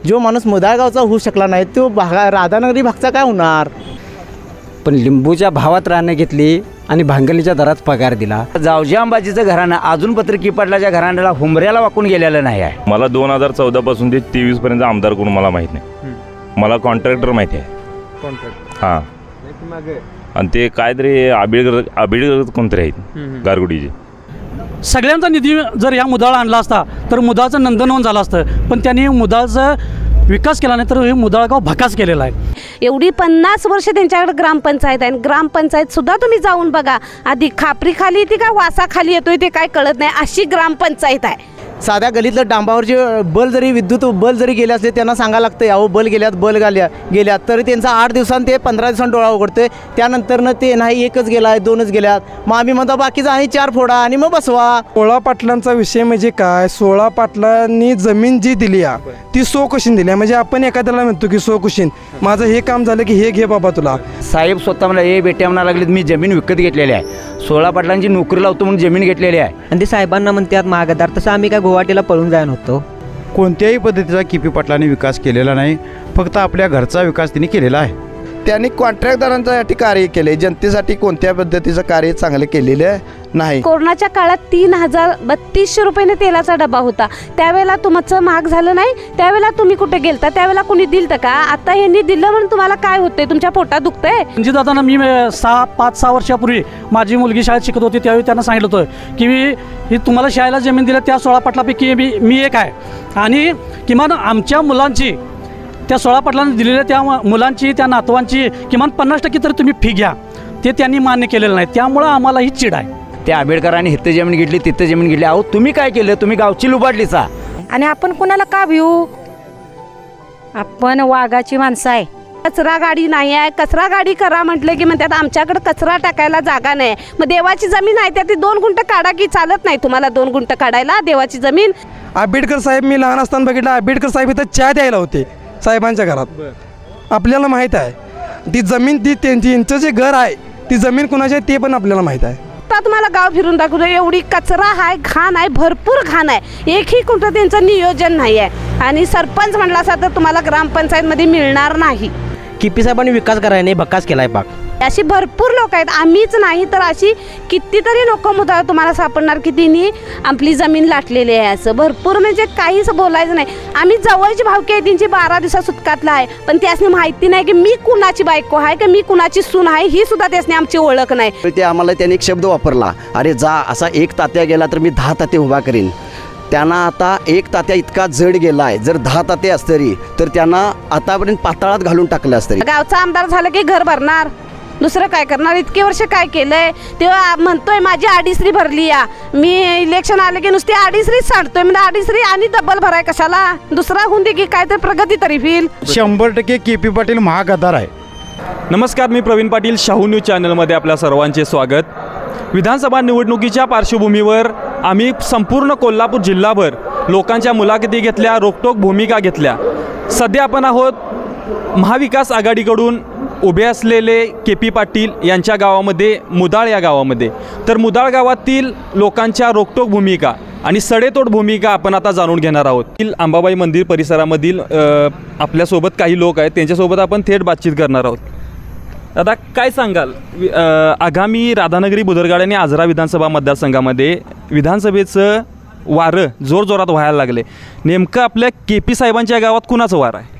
जो माणूस मुदाळगावचा होऊ शकला नाही तो राधानगरी भागचा काय होणार. पण लिंबूच्या भावात रानं घेतली आणि भांगलीच्या दरात पगार दिला. जावजी अंबाजीचं घराणं अजून पत्रकी पाटलाच्या घराण्याला हुंबऱ्याला वाकून गेलेलं नाही आहे. मला 2014 पासून ते 23 पर्यंत आमदार कोण मला माहीत नाही. मला कॉन्ट्रॅक्टर माहिती आहे. हां, आणि ते काहीतरी आबिडकर कोणतरी आहेत गारगुडीचे. सगळ्यांचा निधी जर या मुदाळ आणला असता तर मुदाळचं नंदनवन झालं असतं, पण त्यांनी मुदाळचा विकास केला नाही तर हे मुदाळगाव भकास केलेला आहे. एवढी 50 वर्ष त्यांच्याकडे ग्रामपंचायत आहे. ग्रामपंचायत सुद्धा तुम्ही जाऊन बघा, आधी खापरी खाली येते का वासा खाली येतोय ते काय कळत नाही अशी ग्रामपंचायत आहे. साध्या गलीतलं डांबावर जे बल जरी विद्युत बल जरी गेले असले त्यांना सांगायला लागतं अहो बल गेल्यात तरी त्यांचा 8 दिवसांनी ते 15 दिवसांनी डोळा उघडतोय. त्यानंतरनं ते नाही एकच गेला आहे 2च गेल्यात. मग आम्ही म्हणतो बाकीचा आणि 4 फोडा आणि मग बसवा. 16 पाटलांचा विषय म्हणजे काय, 16 पाटलांनी जमीन जी दिली आहे ती सोकुशीन दिली आहे. म्हणजे आपण एखाद्याला म्हणतो की सोकुशीन माझं हे काम झालं की हे घे बाबा तुला. साहेब स्वतः मला हे बेट्या म्हणा लागलेत मी जमीन विकत घेतलेली आहे. 16 पाटलांची नोकरी लावतो म्हणून जमीन घेतलेली आहे. आणि ते साहेबांना म्हणतात मागदार, तसं आम्ही काय गुवाहाटीला पळून जायला नव्हतो. कोणत्याही पद्धतीचा केपी पाटलांनी विकास केलेला नाही, फक्त आपल्या घरचा विकास त्यांनी केलेला आहे. त्यांनी कॉन्ट्रॅक्टदारांसाठी कार्य केले, जनतेसाठी कोणत्या पद्धतीचं कार्य चांगलं केलेलं नाही. कोरोनाच्या काळात 3,3200 रुपयाने तेलाचा डबा होता. त्यावेळेला तुमचं महाग झालं नाही, त्यावेळेला तुम्ही कुठे गेलता, त्यावेळेला कोणी दिलं का? आता ह्यांनी दिलं म्हणून तुम्हाला काय होतंय, तुमच्या पोटात दुखतंय. म्हणजे दादा मी 5-6 वर्षापूर्वी माझी मुलगी शाळेत शिकत होती त्यावेळी त्यांना सांगितलं होतं की ही तुम्हाला शाळेला जमीन दिलं त्या 16 पाटलापैकी मी एक आहे आणि किमान आमच्या मुलांची त्या 16 पाटलांनी दिलेल्या त्या मुलांची त्या नातवांची किमान 50% तरी तुम्ही फी घ्या. ते त्यांनी मान्य केलेलं नाही, त्यामुळं आम्हाला ही चिड आहे. त्या आंबेडकरांनी हिथं जमीन घेतली तिथं जमीन घेतली. अहो तुम्ही काय केलं, तुम्ही गावची लुबाडलीचा. आणि आपण कोणाला का भिऊ, आपण वाघाची माणसं आहे. कचरा गाडी नाही आहे, कचरा गाडी करा म्हटलं की म्हणतात आमच्याकडे कचरा टाकायला जागा नाही. मग देवाची जमीन आहे त्यात 2 गुंठ काढा की चालत नाही तुम्हाला 2 गुंठ काढायला देवाची जमीन. आंबेडकर साहेब मी लहान असताना बघितलं, आंबेडकर साहेब इथं चहा द्यायला होते साहेबांच्या घरात. आपल्याला माहीत आहे ती जमीन, ती त्यांचं जे घर आहे ती जमीन कुणाची आहे ते पण आपल्याला माहीत आहे. आता तुम्हाला गाव फिरून दाखवतो, एवढी कचरा आहे, घाण आहे, भरपूर घाण आहे. एकही कुठं त्यांचं नियोजन नाही आहे. आणि सरपंच म्हटला असता तर तुम्हाला ग्रामपंचायतमध्ये मिळणार नाही. केपी साहेबांनी विकास करायला नाही भकास केलाय पाक. अशी भरपूर लोक आहेत, आम्हीच नाही तर अशी कितीतरी लोक मुद्दा तुम्हाला सापडणार की तिने आपली जमीन लाटलेली आहे. असं भरपूर म्हणजे काहीच बोलायचं नाही. आम्ही जवळची भावकी आहे त्यांची 12 दिवसात सुटकातला आहे, पण त्यासनी माहिती नाही की मी कुणाची बायको आहे की मी कुणाची सून आहे ही सुद्धा त्यासनी आमची ओळख नाही. ते आम्हाला त्यांनी एक शब्द वापरला, अरे जा असा 1 तात्या गेला तर मी 10 ताते उभा करीन. त्यांना आता 1 तात्या इतका जड गेला आहे, जर 10 ताते असतरी तर त्यांना आतापर्यंत पाताळात घालून टाकलं असतं. गावचा आमदार झालं की घर भरणार, दुसरं काय करणार. इतके वर्ष काय केलंय तेव्हा म्हणतोय माझी आडीश्री भरली या. मी इलेक्शन आले की नुसती आडीश्रीच सांडतोय, म्हणजे आडीश्री आणि डबल भराय कशाला, दुसरा होऊन दे की काय तर प्रगती तरी होईल. 100% केपी पाटील महागद्दार आहे. नमस्कार, मी प्रवीण पाटील, शाहू न्यूज चॅनलमध्ये आपल्या सर्वांचे स्वागत. विधानसभा निवडणुकीच्या पार्श्वभूमीवर आम्ही संपूर्ण कोल्हापूर जिल्हाभर लोकांच्या मुलाखती घेतल्या, रोखठोक भूमिका घेतल्या. सध्या आपण आहोत महाविकास आघाडीकडून उभे असलेले केपी पाटील यांच्या गावामध्ये, मुदाळ या गावामध्ये. तर मुदाळ गावातील लोकांच्या रोखठोक भूमिका आणि सडेतोड भूमिका आपण आता जाणून घेणार आहोत. अंबाबाई मंदिर परिसरामधील आपल्यासोबत काही लोक आहेत, त्यांच्यासोबत आपण थेट बातचीत करणार आहोत. दादा काय सांगाल, आगामी राधानगरी बुदरगाड आणि आजरा विधानसभा मतदारसंघामध्ये विधानसभेचं वारं जोरजोरात व्हायला लागले, नेमकं आपल्या केपी साहेबांच्या गावात कुणाचं वार आहे?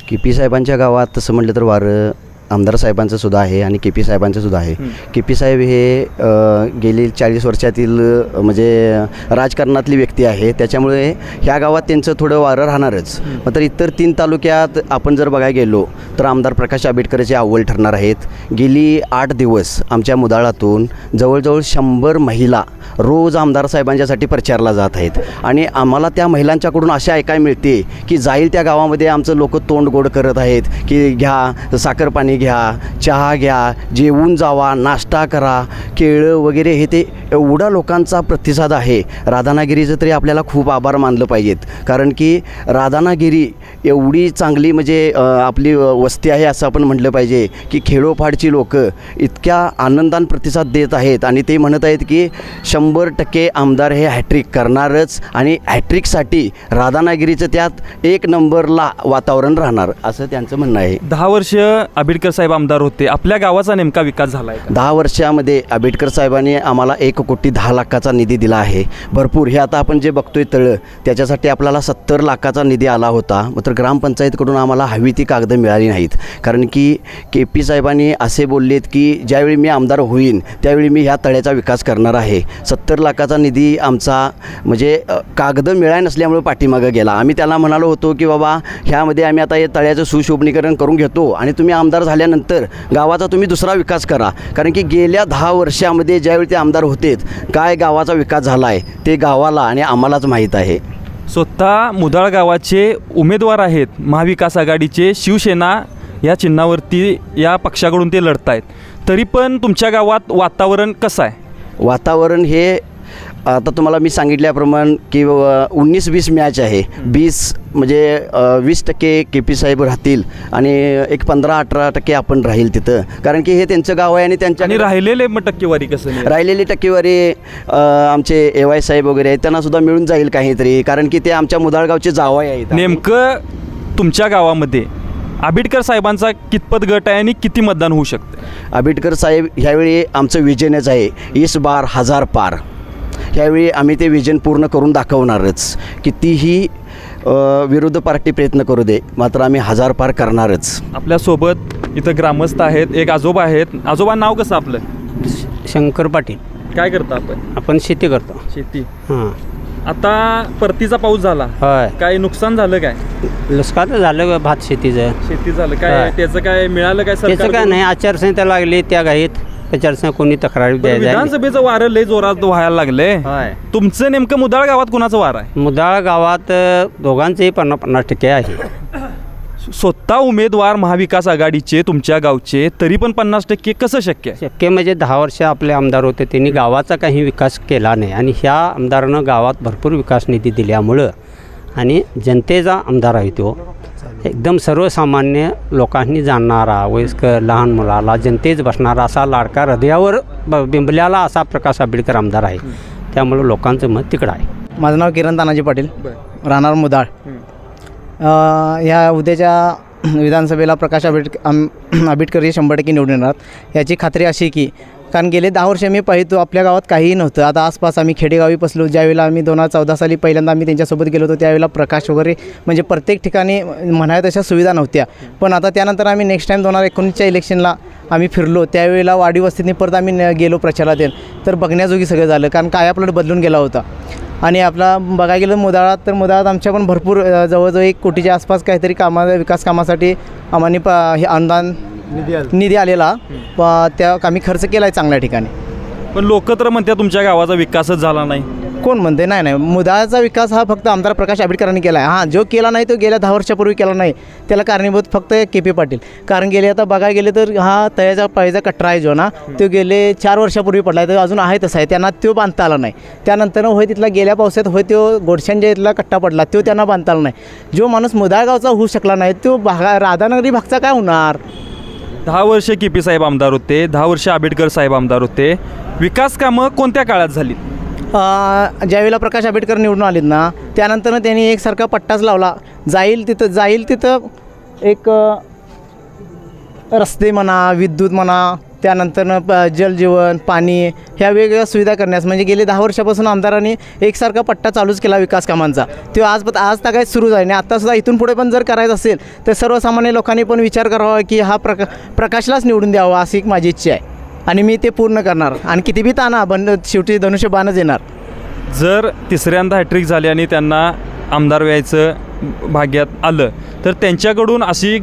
केपी साहेबांच्या गावात तसं म्हटलं तर वारं आमदार साहेबांचं सुद्धा आहे आणि केपी साहेबांचं सुद्धा आहे. केपी साहेब हे गेली 40 वर्षातील म्हणजे राजकारणातली व्यक्ती आहे, त्याच्यामुळे ह्या गावात त्यांचं थोडं वारं राहणारच. मात्र इतर 3 तालुक्यात आपण जर बघायला गेलो तर आमदार प्रकाश आंबेडकरचे अव्वल ठरणार आहेत. गेली 8 दिवस आमच्या मुदाळातून जवळजवळ 100 महिला रोज आमदार साहेबांच्यासाठी प्रचारला जात आहेत आणि आम्हाला त्या महिलांच्याकडून असे ऐकायला मिळते की जाईल त्या गावामध्ये आमचं लोक तोंड गोड करत आहेत की घ्या साखर पाणी घ्या, चहा घ्या, जेवून जावा, नाश्ता करा, केळं वगैरे हे ते एवढा लोकांचा प्रतिसाद आहे. राधानागिरीचं तरी आपल्याला खूप आभार मानलं पाहिजेत, कारण की राधानागिरी एवढी चांगली म्हणजे आपली वस्ती आहे असं आपण म्हटलं पाहिजे की खेडोपाडची लोक इतक्या आनंदाने प्रतिसाद देत आहेत आणि ते म्हणत आहेत की 100% आमदार हे हॅट्रिक करणारच आणि हॅट्रिकसाठी राधानागिरीचं त्यात 1 नंबरला वातावरण राहणार असं त्यांचं म्हणणं आहे. 10 वर्ष आंबेडकर साहेब आमदार होते, आपल्या गावाचा नेमका विकास झाला आहे? 10 वर्षामध्ये आंबेडकर साहेबांनी आम्हाला 1,10,00,000चा निधी दिला आहे. भरपूर हे आता आपण जे बघतोय तळं त्याच्यासाठी आपल्याला 70 लाखाचा निधी आला होता, मात्र ग्रामपंचायतकडून आम्हाला हवी ती कागदं मिळाली नाहीत. कारण की KP साहेबांनी असे बोललेत की ज्यावेळी मी आमदार होईन त्यावेळी मी ह्या तळ्याचा विकास करणार आहे. 70 लाखाचा निधी आमचा म्हणजे कागदं मिळाय नसल्यामुळे पाठीमागं गेला. आम्ही त्याला म्हणालो होतो की बाबा ह्यामध्ये आम्ही आता हे तळ्याचं सुशोभनीकरण करून घेतो आणि तुम्ही आमदार झाल्यानंतर गावाचा तुम्ही दुसरा विकास करा. कारण की गेल्या 10 वर्षामध्ये ज्यावेळी ते आमदार होतेत काय गावाचा विकास झाला आहे ते गावाला आणि आम्हालाच माहीत आहे. स्वतः मुधाळ गावाचे उमेदवार आहेत महाविकास आघाडीचे, शिवसेना या चिन्हावरती या पक्षाकडून ते लढत आहेत, तरी पण तुमच्या गावात वातावरण कसं आहे? वातावरण हे आता तुम्हाला मी सांगितल्याप्रमाणे की 19-20 मॅच आहे. 20 म्हणजे 20% KP साहेब राहतील आणि एक 15-18% आपण राहील तिथं, कारण की हे त्यांचं गाव आहे आणि त्यांच्या राहिलेले मग टक्केवारी कसं? राहिलेली टक्केवारी आमचे AY साहेब वगैरे आहेत त्यांना सुद्धा मिळून जाईल काहीतरी, कारण की ते आमच्या मुधाळगावचे जावई आहेत. नेमकं तुमच्या गावामध्ये आंबेडकर साहेबांचा कितपत गट आहे आणि किती मतदान होऊ शकतं? आंबेडकर साहेब ह्यावेळी आमचं विजनच आहे 20 बार 1000 पार. ह्यावेळी आम्ही ते विजन पूर्ण करून दाखवणारच. कितीही विरोधी पार्टी प्रयत्न करू दे, मात्र आम्ही 1000 पार करणारच. आपल्यासोबत इथं ग्रामस्थ आहेत, एक आजोबा आहेत. आजोबा नाव कसं आपलं? शंकर पाटील. काय करता आपण? शेती करतो. शेती. हां. आता परतीचा पाऊस झाला, होय. काय नुकसान झालं? काय नुकसान झालं भात शेती झालं काय? त्याचं काय मिळालं काय? त्याचं काय नाही, आचारसंहिता लागली त्या घाईत त्याच्यावर कोणी तक्रारी द्यायला. विधानसभेचं वारं लय जोरात व्हायला लागले. तुमचं नेमकं मुधाळ गावात कुणाचं वार आहे? मुधाळ गावात दोघांचेही 50% आहे. स्वतः उमेदवार महाविकास आघाडीचे तुमच्या गावचे, तरी पण 50% कसं शक्य आहे? शक्य म्हणजे 10 वर्ष आपले आमदार होते, त्यांनी गावाचा काही विकास केला नाही आणि ह्या आमदारानं गावात भरपूर विकास निधी दिल्यामुळं आणि जनतेचा आमदार आहे तो एकदम सर्वसामान्य लोकांनी जाणणारा, वयस्कर लहान मुलाला जनतेच बसणारा असा लाडका हृदयावर बिंबल्याला असा प्रकाश आंबेडकर आमदार आहे. त्यामुळं लोकांचं मत तिकडं आहे. माझं नाव किरण तानाजी पाटील, राहणार मुधाळ. ह्या उद्याच्या विधानसभेला प्रकाश आंबेडकर हे 100% निवडून येणार याची खात्री अशी की कारण गेले 10 वर्ष मी पाहतो आपल्या गावात काहीही नव्हतं. आता आसपास आम्ही खेडेगावी बसलो, ज्यावेळेला आम्ही 2014 साली पहिल्यांदा आम्ही त्यांच्यासोबत गेलो होतो त्यावेळेला प्रकाश वगैरे म्हणजे प्रत्येक ठिकाणी म्हणायला तशा सुविधा नव्हत्या. पण आता त्यानंतर आम्ही नेक्स्ट टाईम 2019च्या इलेक्शनला आम्ही फिरलो, त्यावेळेला वाडी वस्तीने परत आम्ही गेलो प्रचारात तर बघण्याजोगी सगळं झालं, कारण कायापलट बदलून गेला होता. आणि आपला बघायला गेलं मुधाळात तर मुधाळात आमच्या पण भरपूर जवळजवळ 1 कोटीच्या आसपास काहीतरी विकास कामासाठी आम्हाला हे अनुदान निधी आलेला, त्या आम्ही खर्च केला आहे चांगल्या ठिकाणी. पण लोक तर म्हणतात तुमच्या गावाचा विकासच झाला नाही. कोण म्हणते? नाही, मुधाळाचा विकास हा फक्त आमदार प्रकाश आंबेडकरांनी केला आहे. हां, जो केला नाही तो गेल्या 10 वर्षापूर्वी केला नाही, त्याला कारणीभूत फक्त KP पाटील. कारण गेले आता बघायला गेले तर हा तळ्याचा पाळीचा कटरा आहे जो ना तो गेले 4 वर्षापूर्वी पडला आहे, तर अजून आहे तसा आहे, त्यांना तो बांधता आला नाही. त्यानंतर होय तिथला गेल्या पावसात होय तो गोडशांच्या इथला कट्टा पडला, तो त्यांना बांधता आला नाही. जो माणूस मुधाळगावचा होऊ शकला नाही तो राधानगरी भागचा काय होणार? 10 वर्ष KP साहेब आमदार होते, 10 वर्ष आंबेडकर साहेब आमदार होते. विकास कामं कोणत्या काळात झाली? ज्यावेळेला प्रकाश आंबेडकर निवडून आलेत ना त्यानंतर त्यांनी एकसारखा पट्टाच लावला, जाईल तिथं एक रस्ते म्हणा, विद्युत म्हणा, त्यानंतर जलजीवन, पाणी ह्या वेगवेगळ्या सुविधा करण्यास म्हणजे गेले 10 वर्षापासून आमदारांनी एकसारखा पट्टा चालूच केला विकास कामांचा. तो आज तर काय सुरू आहे आणि आत्तासुद्धा इथून पुढे पण जर करायचं असेल तर सर्वसामान्य लोकांनी पण विचार करावा की हा प्रकाशलाच निवडून द्यावा अशी एक माझी इच्छा आहे आणि मी ते पूर्ण करणार. आणि किती बी ताना शेवटी धनुष्यबाणच येणार. जर तिसऱ्यांदा हॅट्रिक झाली आणि त्यांना आमदार व्हायचं भाग्यात आलं तर त्यांच्याकडून अशी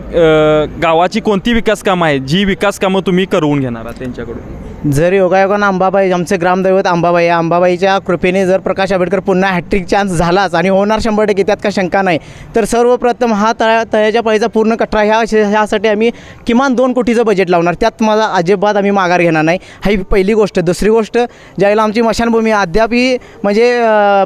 गावाची कोणती विकास कामं आहेत जी विकास कामं तुम्ही करवून घेणार आहात त्यांच्याकडून? जर योगायोगानं अंबाबाई आमचे ग्रामदैवत अंबाबाई आहे, अंबाबाईच्या कृपेने जर प्रकाश आंबेडकर पुन्हा हॅट्रिक चान्स झालाच आणि होणार 100% त्यात का शंका नाही, तर सर्वप्रथम हा तळ्याच्या पाळीचा पूर्ण कटरा ह्यासाठी आम्ही किमान 2 कोटीचं बजेट लावणार. त्यात माझा अजिबात आम्ही माघार घेणार नाही. ही पहिली गोष्ट. दुसरी गोष्ट, ज्यावेळेला आमची मशानभूमी अद्याप ही म्हणजे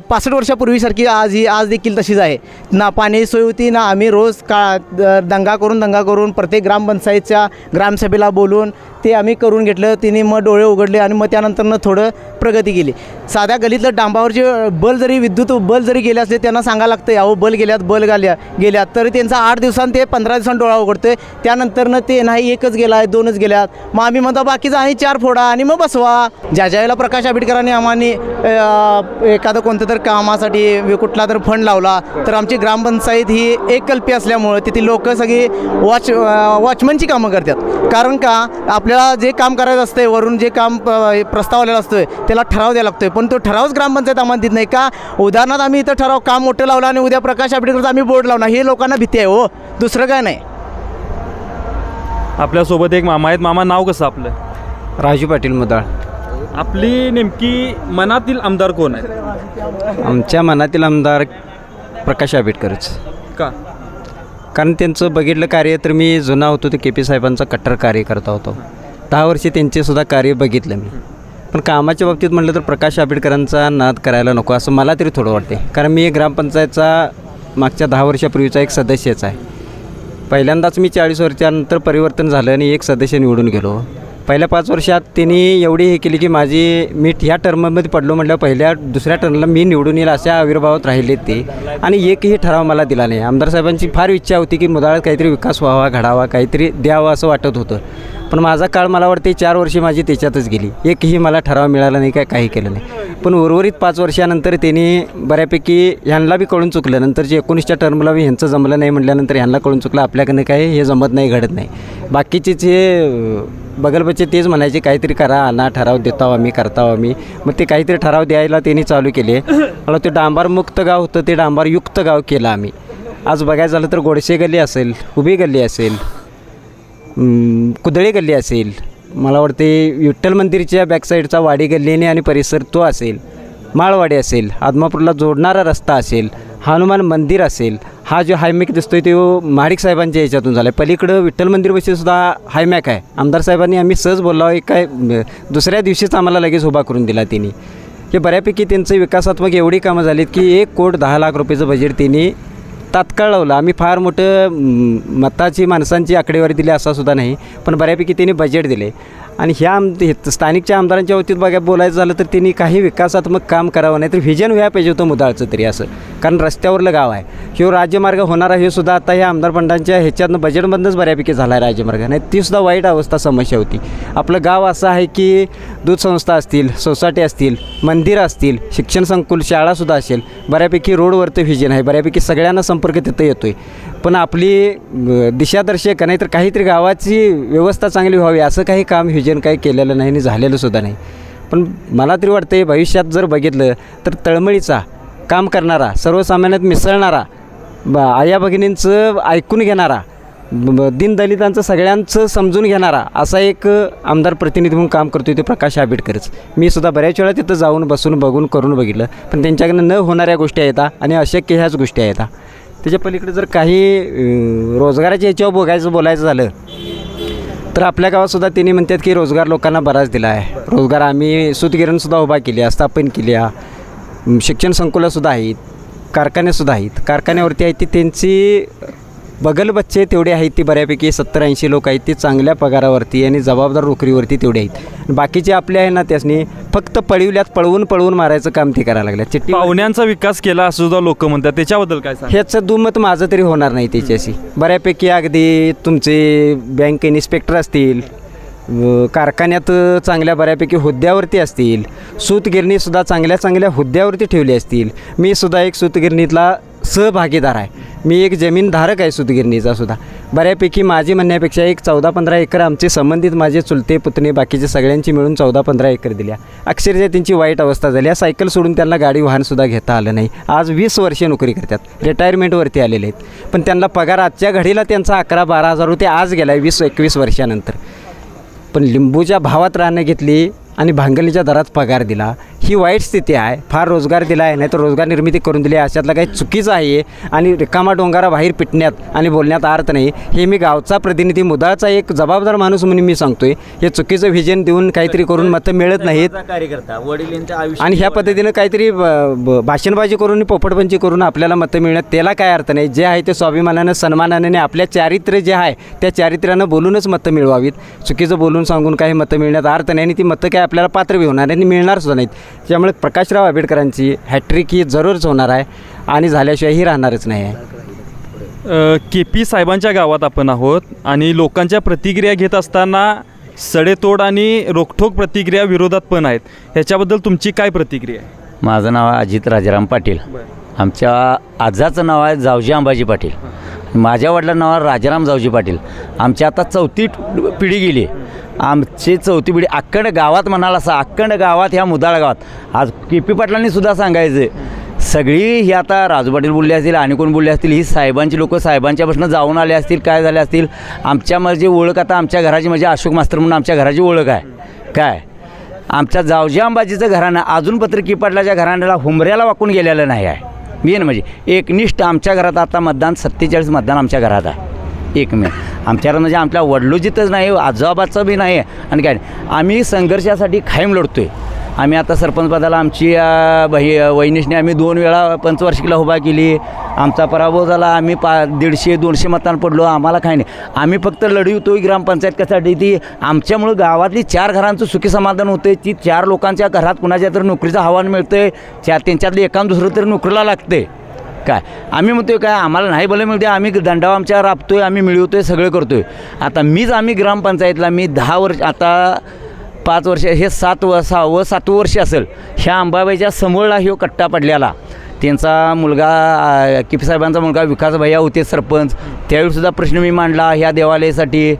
65 वर्षापूर्वीसारखी आज देखील तशीच आहे. ना पाणी सोय होती, ना आम्ही रोज दंगा करून प्रत्येक ग्रामपंचायतच्या ग्रामसभेला बोलून ते आम्ही करून घेतलं. तिने मग डोळे उघडले आणि मग त्यानंतरनं थोडं प्रगती केली. साध्या गलीतलं डांबावरचे विद्युत बल जरी गेले असले त्यांना सांगायला लागतं अहो बल गेल्यात तरी त्यांचा 8 दिवसांत ते 15 दिवसांत डोळा उघडतोय. त्यानंतरनं ते नाही एकच गेला आहे, 2च गेल्यात. मग आम्ही म्हणतो बाकीचा आणि 4 फोडा आणि मग बसवा. ज्यावेळेला प्रकाश आंबेडकरांनी आम्हाला एखादं कोणतं तर कामासाठी कुठला तर फंड लावला तर आमची ग्रामपंचायत ही एककल्पी असल्यामुळं तिथे लोक सगळी वॉचमनची कामं करतात. कारण का आपल्याला जे काम करायचं असतं वरून जे काम प्रस्ताव आलेला असतोय त्याला ठराव द्यायला लागतोय, पण तो ठरावच ग्रामपंचायत आम्हाला देत नाही का. उदाहरणार्थ आम्ही इथं ठराव काम मोठं लावलं आणि उद्या प्रकाश आंबेडकरचा आम्ही बोर्ड लावणार, हे लोकांना भीती आहे हो, दुसरं काय नाही. आपल्यासोबत एक मामा आहेत. मामा, नाव कसं आपलं? राजू पाटील मुदाळ. आपली नेमकी मनातील आमदार कोण आहे? आमच्या मनातील आमदार प्रकाश आंबेडकरच. का? कारण त्यांचं बघितलं कार्य तर मी जुना होतो ते KP साहेबांचा कट्टर कार्यकर्ता होतो. 10 वर्षे त्यांचेसुद्धा कार्य बघितलं मी. पण कामाच्या बाबतीत म्हटलं तर प्रकाश आंबेडकरांचा नाद करायला नको असं मला तरी थोडं वाटते. कारण मी ग्रामपंचायतचा मागच्या 10 वर्षापूर्वीचा एक सदस्यच आहे. पहिल्यांदाच मी 40 वर्षानंतर परिवर्तन झालं आणि एक सदस्य निवडून गेलो. पहिल्या 5 वर्षात त्यांनी एवढी हे केली की मी ह्या टर्ममध्ये पडलो म्हटलं दुसऱ्या टर्मला मी निवडून येईल अशा आविर्भावात राहिले ते, आणि एकही ठराव मला दिला नाही. आमदार साहेबांची फार इच्छा होती की मुदाळात काहीतरी विकास व्हावा, घडावा, काहीतरी द्यावा असं वाटत होतं. पण माझा काळ मला वाटते 4 वर्षे माझी त्याच्यातच गेली. एकही मला ठराव मिळाला नाही, काही केलं नाही. पण उर्वरित 5 वर्षानंतर त्यांनी बऱ्यापैकी ह्यांना बी कळून चुकलं. नंतरची 19च्या टर्मला बी ह्यांचं जमलं नाही म्हटल्यानंतर ह्यांना कळून चुकलं आपल्याकडनं काय हे जमत नाही, घडत नाही. बाकीचेच हे बगलबच्चे तेच म्हणायचे काहीतरी करा, आणा ठराव देताव आम्ही, करताव आम्ही. मग ते काहीतरी ठराव द्यायला त्यांनी चालू केले. मला ते डांबारमुक्त गाव होतं ते डांबारयुक्त गाव केलं आम्ही. आज बघायचं झालं तर गोडसे गल्ली असेल, उभी गल्ली असेल, कुदळे गल्ली असेल, मला वाटते विठ्ठल मंदिरच्या बॅकसाईडचा वाडी गल्लीने आणि परिसर तो असेल, माळवाडी असेल, आदमापूरला जोडणारा रस्ता असेल, हनुमान मंदिर असेल. हा जो हायमॅक दिसतोय तो महाडिक साहेबांच्या याच्यातून झाला आहे. पलीकडं विठ्ठल मंदिरपाशीसुद्धा हायमॅक आहे. आमदार साहेबांनी आम्ही सहज बोललो काय दुसऱ्या दिवशीच आम्हाला लगेच उभा करून दिला त्यांनी. हे बऱ्यापैकी त्यांचं विकासात्मक एवढी कामं झालीत की 1,10,00,000 रुपयेचं बजेट त्यांनी तात्काळ लावलं. आम्ही फार मोठं मताची माणसांची आकडेवारी दिली असा सुद्धा नाही, पण बऱ्यापैकी त्यांनी बजेट दिले. आणि ह्या स्थानिकच्या आमदारांच्या बाबतीत बोलायचं झालं तर त्यांनी काही विकासात्मक काम करावं, नाही तर व्हिजन व्हायला पाहिजे होतं मुदाळचं तरी असं. कारण रस्त्यावरलं गाव आहे, ह्यो राज्यमार्ग होणारा हे सुद्धा आता ह्या आमदार फंडांच्या ह्याच्यातनं बजेटमधूनच बऱ्यापैकी झाला आहे राज्यमार्ग. नाही तीसुद्धा वाईट अवस्था समस्या होती. आपलं गाव असं आहे की दूध संस्था असतील, सोसायटी असतील, मंदिरं असतील, शिक्षण संकुल, शाळासुद्धा असेल, बऱ्यापैकी रोडवरती व्हिजन आहे, बऱ्यापैकी सगळ्यांना संपर्क तिथं येतो आहे. पण आपली दिशादर्शक नाही तर काहीतरी गावाची व्यवस्था चांगली व्हावी असं काही काम व्हिजन काही केलेलं नाही आणि झालेलं सुद्धा नाही. पण मला तरी वाटतं भविष्यात जर बघितलं तर तळमळीचा काम करणारा, सर्वसामान्यात मिसळणारा, आया भगिनींचं ऐकून घेणारा, दीनदलितांचं सगळ्यांचं समजून घेणारा असा एक आमदार प्रतिनिधी म्हणून काम करतो ते प्रकाश आंबेडकरच. मी सुद्धा बऱ्याच वेळा तिथं जाऊन बसून बघून करून बघितलं, पण त्यांच्याकडनं न होणाऱ्या गोष्टी आहेत आणि अशक्य ह्याच गोष्टी आहेत. त्याच्या पलीकडे जर काही रोजगाराच्या ह्याच्यावर बोलायचं झालं तर आपल्या गावातसुद्धा त्यांनी म्हणतात की रोजगार लोकांना बराच दिला आहे. रोजगार आम्ही सूतगिरणसुद्धा उभा केली आहे, स्थापन केली आहे, शिक्षण संकुलंसुद्धा आहेत, कारखानेसुद्धा आहेत. कारखान्यावरती आहेत ती त्यांची बगल बच्चे तेवढे आहेत ती बऱ्यापैकी 70-80 लोक आहेत ती चांगल्या पगारावरती आणि जबाबदार नोकरीवरती तेवढे आहेत. बाकीचे आपले आहे ना त्यासनी फक्त पळवून मारायचं काम ते करायला लागलं. चिठ्ठी पाहुण्यांचा विकास केला असं सुद्धा लोक म्हणतात, त्याच्याबद्दल काय सांग? ह्याचं दुमत माझं तरी होणार नाही त्याच्याशी. बऱ्यापैकी अगदी तुमचे बँक इन्स्पेक्टर असतील, कारखान्यात चांगल्या बऱ्यापैकी हुद्द्यावरती असतील, सूतगिरणीसुद्धा चांगल्या हुद्द्यावरती ठेवली असतील. मी सुद्धा एक सूतगिरणीतला सहभागीदार आहे. मी एक जमीनधारक आहे सूतगिरणीचा सुद्धा. बऱ्यापैकी माझी म्हणण्यापेक्षा एक 14-15 एकर आमचे संबंधित माझे चुलते पुतणे बाकीचे सगळ्यांची मिळून 14-15 एकर दिल्या. अक्षरशः त्यांची वाईट अवस्था झाली. सायकल सोडून त्यांना गाडी वाहनसुद्धा घेता आलं नाही. आज 20 वर्षे नोकरी करतात, रिटायरमेंटवरती आलेले आहेत, पण त्यांना पगार आजच्या घडीला त्यांचा 11-12 हजार रुपये आज गेला आहे 20-21 वर्षानंतर. पण लिंबूच्या भावात राहणं घेतली आणि भांगलीच्या दरात पगार दिला, ही वाईट स्थिती आहे. फार रोजगार दिला आहे, नाही तर रोजगार निर्मिती करून दिली, अशातला काही चुकीचं आहे. आणि रिकामा डोंगारा बाहेर पिटण्यात आणि बोलण्यात अर्थ नाही. हे मी गावचा प्रतिनिधी, मुदाचा एक जबाबदार माणूस म्हणून मी सांगतोय. हे चुकीचं व्हिजन देऊन काहीतरी करून मतं मिळत नाहीत आणि ह्या पद्धतीनं काहीतरी भाषणबाजी करून पोपटपंची करून आपल्याला मतं मिळण्यात त्याला काय अर्थ नाही. जे आहे ते स्वाभिमानानं सन्मानाने आपल्या चारित्र्य जे आहे त्या चारित्र्यानं बोलूनच मतं मिळवावीत. चुकीचं बोलून सांगून काही मतं मिळण्यात अर्थ नाही आणि ती मतं काय आपल्याला पात्र होणार आणि मिळणार सुद्धा नाहीत. त्यामुळे प्रकाशराव आंबेडकरांची हॅट्रिक ही जरूरच होणार आहे आणि झाल्याशिवाय ही राहणारच नाही आहे. KP साहेबांच्या गावात आपण आहोत आणि लोकांच्या प्रतिक्रिया घेत असताना सडेतोड आणि रोखठोक प्रतिक्रिया विरोधात पण आहेत. ह्याच्याबद्दल तुमची काय प्रतिक्रिया आहे? माझं नाव आहे अजित राजाराम पाटील. आमच्या आजाचं नाव आहे जावजी अंबाजी पाटील. माझ्या वडिलांचं नाव आहे राजाराम जावजी पाटील. आमची आता 4थी पिढी गेली. आमची 4थी पिढी अखंड गावात म्हणाल असं अखंड गावात ह्या मुदाळ गावात आज KP पाटलांनी सुद्धा सांगायचं सगळी ही आता राजू पाटील बोलले असतील आणि कोण बोलले असतील ही साहेबांची लोक साहेबांच्यापासून जाऊन आले असतील काय झाले असतील. आमच्या म्हणजे ओळख आता आमच्या घराची म्हणजे अशोक मास्तर म्हणून आमच्या घराची ओळख आहे काय. आमच्या जावजी अंबाजीचं घराणं अजून KP पाटलाच्या घराण्याला हुंबऱ्याला वाकून गेलेलं नाही आहे. मेन म्हणजे एकनिष्ठ आमच्या घरात आता मतदान 47 मतदान आमच्या घरात आहे. एकमेव आमच्याकडं म्हणजे आपल्या वडलोजीतच नाही आजोबाचं बी नाही आणि काय नाही. आम्ही संघर्षासाठी कायम लढतो आहे. आम्ही आता सरपंचपदाला आमची वहिनीशने आम्ही 2 वेळा पंचवार्षिकला उभा केली. आमचा पराभव झाला. आम्ही 150-200 मतांना पडलो. आम्हाला काही नाही. आम्ही फक्त लढवतो ग्रामपंचायत कशासाठी ती आमच्यामुळं गावातली 4 घरांचं सुखी समाधान होतं. ती 4 लोकांच्या घरात कुणाच्या तर नोकरीचं आव्हान मिळतं आहे. त्यांच्यातलं एकान दुसरं तरी नोकरीला लागते काय. आम्ही म्हणतोय काय आम्हाला नाही भलं मिळते. आम्ही दंडाव आमच्या राबतोय, आम्ही मिळवतोय, सगळं करतोय. आता आम्ही ग्रामपंचायतला मी 10 वर्ष आता 5 वर्ष हे 6वं वर्ष असेल. ह्या अंबाबाईच्या समोरला ह्यो कट्टा पडलेला त्यांचा मुलगा KP साहेबांचा मुलगा विकास भैया होते सरपंच. त्यावेळीसुद्धा प्रश्न मी मांडला ह्या देवालयासाठी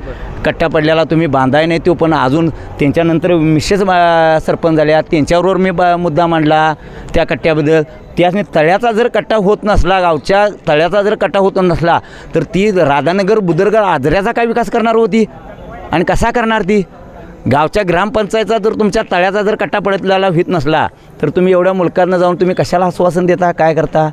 कट्टा पडलेला तुम्ही बांधाय नाही तो. पण अजून त्यांच्यानंतर मिसेस सरपंच झाल्या त्यांच्याबरोबर मी मुद्दा मांडला त्या कट्ट्याबद्दल. त्याने तळ्याचा जर कट्टा होत नसला गावच्या तळ्याचा जर कट्टा होत नसला तर ती राधानगर बुदरगड आजऱ्याचा काय विकास करणार होती आणि कसा करणार ती. गावच्या ग्रामपंचायतचा जर तुमच्या तळ्याचा जर कट्टा पडतलेला होत नसला तर तुम्ही एवढ्या मुलकांना जाऊन तुम्ही कशाला आश्वासन देता काय करता.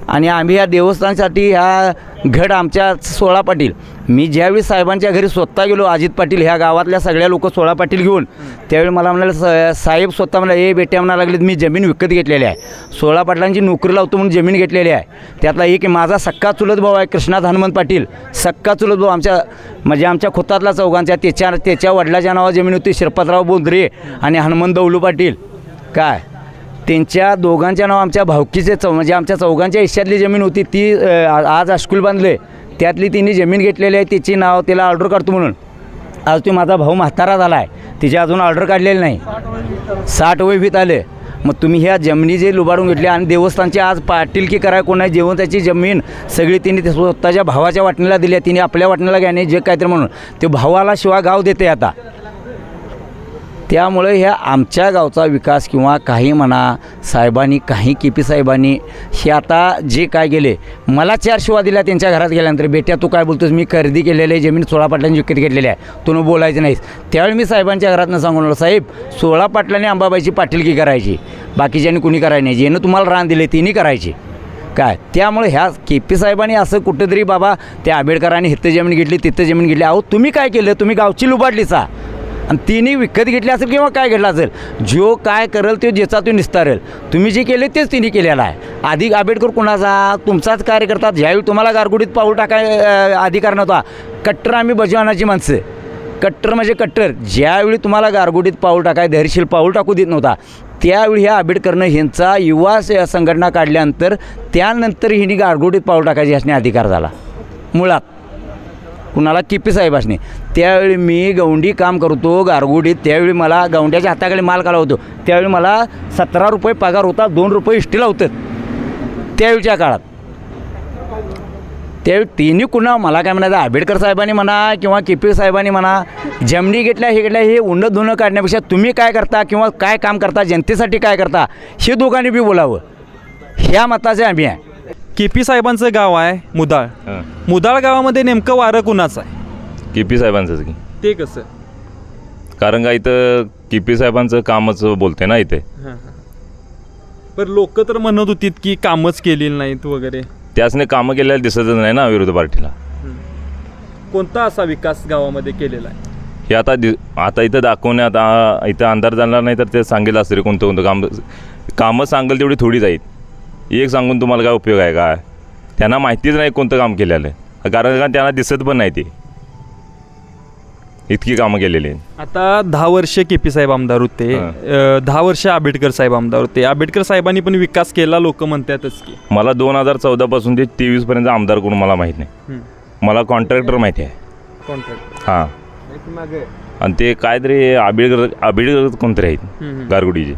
आणि आम्ही या देवस्थानासाठी ह्या घड आमच्या 16 पाटील मी ज्यावेळी साहेबांच्या घरी स्वतः गेलो अजित पाटील ह्या गावातल्या सगळ्या लोक 16 पाटील घेऊन त्यावेळी मला म्हणाले साहेब स्वतः मला बेट्या म्हणा लागलेत मी जमीन विकत घेतलेली आहे. 16 पाटलांची नोकरी लावतो म्हणून जमीन घेतलेली आहे. त्यातला एक माझा सक्का चुलत भाऊ आहे कृष्णात हनुमंत पाटील. सक्का चुलत भाऊ आमच्या खोतातला चौघांच्या त्याच्या वडिलाच्या नावावर जमीन होती शिरपतराव बोंद्रे आणि हनुमंत दौलू पाटील काय. त्यांच्या दोघांच्या नाव आमच्या भावकीचे म्हणजे आमच्या चौघांच्या हिश्श्यातली जमीन होती ती आज हायस्कूल बांधले त्यातली तिने जमीन घेतलेली आहे. तिची नाव तिला ऑर्डर काढतो म्हणून आज तो माझा भाऊ म्हातारा झाला आहे. तिची अजून ऑर्डर काढलेली नाही. 60 वय भीत आले. मग तुम्ही ह्या जमिनी जे लुबाडून घेतली आणि देवस्थानची आज पाटीलकी कराय कोण आहे जेवण त्याची जमीन सगळी तिने स्वतःच्या भावाच्या वाटणीला दिली आहे. तिने आपल्या वाटणीला घ्याने जे काहीतरी म्हणून ते भावाला शिवाय गाव देते आता. त्यामुळे ह्या आमच्या गावचा विकास किंवा काही म्हणा साहेबांनी काही KP साहेबांनी हे आता जे काय गेले मला 4 शिवा दिल्या त्यांच्या घरात गेल्यानंतर बेट्या तू काय बोलतोस मी खरेदी केलेली आहे जमीन 16 पाटलांनी विकत घेतलेली आहे तू बोलायचं नाहीस. त्यावेळी मी साहेबांच्या घरातनं सांगून साहेब 16 पाटलांनी अंबाबाईची पाटीलकी करायची बाकीच्यांनी कुणी करायची नाही. जेनं तुम्हाला रान दिले तिने करायची काय. त्यामुळे ह्या KP साहेबांनी असं कुठंतरी बाबा त्या आंबेडकरांनी इथं जमीन घेतली तिथं जमीन घेतली. अहो तुम्ही काय केलं तुम्ही गावची लुबाडलीचा आणि तिने विकत घेतली असेल किंवा काय घेतलं असेल. जो काय करेल तो ज्याचा तो निस्तारेल. तुम्ही जे केले तेच तिने केलेलं आहे. आधी आंबेडकर कुणाचा तुमचाच कार्यकर्ता. ज्यावेळी तुम्हाला गारगुडीत पाऊल टाकाय अधिकार नव्हता कट्टर आम्ही बजवानाची माणसं कट्टर म्हणजे कट्टर. ज्यावेळी तुम्हाला गारगुडीत पाऊल टाकाय धैर्यशील पाऊल टाकू देत नव्हता त्यावेळी ह्या आंबेडकरनं ह्यांचा युवा संघटना काढल्यानंतर त्यानंतर हिने गारगुडीत पाऊल टाकायची असणे अधिकार झाला मुळात कुणाला KP साहेबांनी. त्यावेळी मी गौंडी काम करतो गारगुडीत. त्यावेळी मला गौंड्याच्या हाताकडे माल काढा होतो. त्यावेळी मला 17 रुपये पगार होता 2 रुपये इष्टीला होतं. त्यावेळच्या काळात त्यावेळी तिन्ही कुणा मला काय म्हणायचं आंबेडकर साहेबांनी म्हणा किंवा KP साहेबांनी म्हणा जमिनी घेतल्या हे घेतल्या हे उन्नत धुणं काढण्यापेक्षा तुम्ही काय करता किंवा काय काम करता जनतेसाठी काय करता हे दोघांनी बी बोलावं ह्या मताचे आम्ही आहे. KP साहेबांचं गाव आहे मुदाळ. मुदाळ गावामध्ये नेमकं वारं कुणाचं आहे? KP साहेबांचंच की. ते कसं? कारण का इथं KP साहेबांचं कामच बोलते ना इथे. पण लोक तर म्हणत होतीत की कामच केलेली नाहीत वगैरे. त्यासने कामं केलेलं दिसतच नाही ना विरोधी पार्टीला. कोणता असा विकास गावामध्ये केलेला आहे? हे आता इथं दाखवण्यात इथं अंधार जाणार नाही तर ते सांगेल असते कोणतं कोणतं कामं सांगेल तेवढी थोडीच आहेत. एक सांगून तुम्हाला काय उपयोग आहे का? त्यांना माहितीच नाही कोणतं काम केलेलं आहे कारण का त्यांना दिसत पण नाही ते इतकी कामं केलेली आहेत. आता 10 वर्ष KP साहेब आमदार होते, 10 वर्ष आंबेडकर साहेब आमदार होते. आंबेडकर साहेबांनी पण विकास केला लोक म्हणतातच की. मला 2014 पासून ते 23 पर्यंत आमदार कोण मला माहीत नाही. मला कॉन्ट्रॅक्टर माहिती आहे. कॉन्ट्रॅक्टर हां. आणि ते काहीतरी आबिडकर कोणतरी आहेत गारगुडीचे.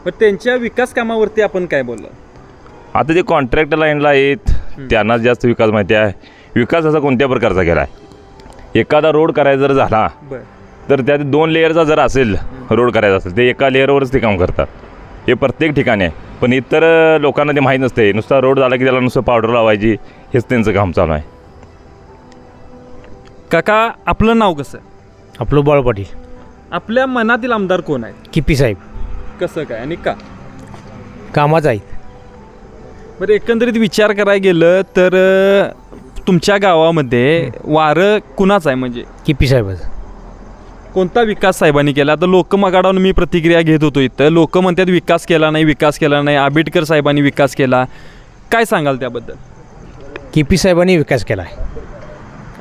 पण त्यांच्या विकास कामावरती आपण काय बोललो? आता ते कॉन्ट्रॅक्ट लाईनला आहेत त्यांना जास्त विकास माहिती आहे. विकास असा कोणत्या प्रकारचा केला आहे? एखादा रोड करायचा जर झाला तर त्यात 2 लेअरचा जर असेल रोड करायचा असेल ते एका लेअरवरच ते काम करतात. हे प्रत्येक ठिकाणी आहे. पण इतर लोकांना ते माहीत नसते. नुसता रोड झाला की त्याला नुसतं पावडर लावायची हेच त्यांचं काम चालू आहे. काका आपलं नाव कसं? आपलं बाळ पाटील. आपल्या मनातील आमदार कोण आहे? KP साहेब. कसं काय आणि का? कामाचं आहे. बरं एकंदरीत विचार करायला गेलं तर तुमच्या गावामध्ये वारं कुणाचं आहे म्हणजे? KP साहेबाचं. कोणता विकास साहेबांनी केला? आता लोक मगाडावून मी प्रतिक्रिया घेत होतो इथं लोक म्हणतात विकास केला नाही. आंबेडकर साहेबांनी विकास केला. काय सांगाल त्याबद्दल? KP साहेबांनी विकास केला आहे.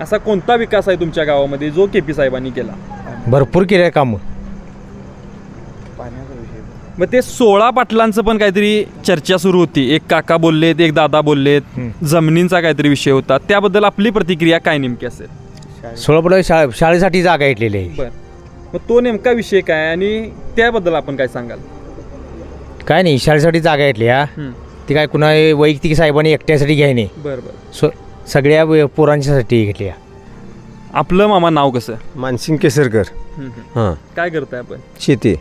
असा कोणता विकास आहे तुमच्या गावामध्ये जो KP साहेबांनी केला? भरपूर केलं कामं. मग ते 16 पाटलांचं पण काहीतरी चर्चा सुरू होती. एक काका बोललेत, एक दादा बोललेत, जमिनींचा काहीतरी विषय होता. त्याबद्दल आपली प्रतिक्रिया काय नेमकी असेल? 16 पाटला शाळेसाठी जागा घेतलेली आहे. बरं मग तो नेमका विषय काय आणि त्याबद्दल आपण काय सांगाल? काय नाही शाळेसाठी जागा घेतली ती काय कुणा वैयक्तिक साहेबांनी एकट्यासाठी घ्याय नाही. बरं सगळ्या पोरांच्यासाठी घेतली. आपलं मामा नाव कसं? मानसिंग केसरकर. हां. काय करताय आपण? शेती.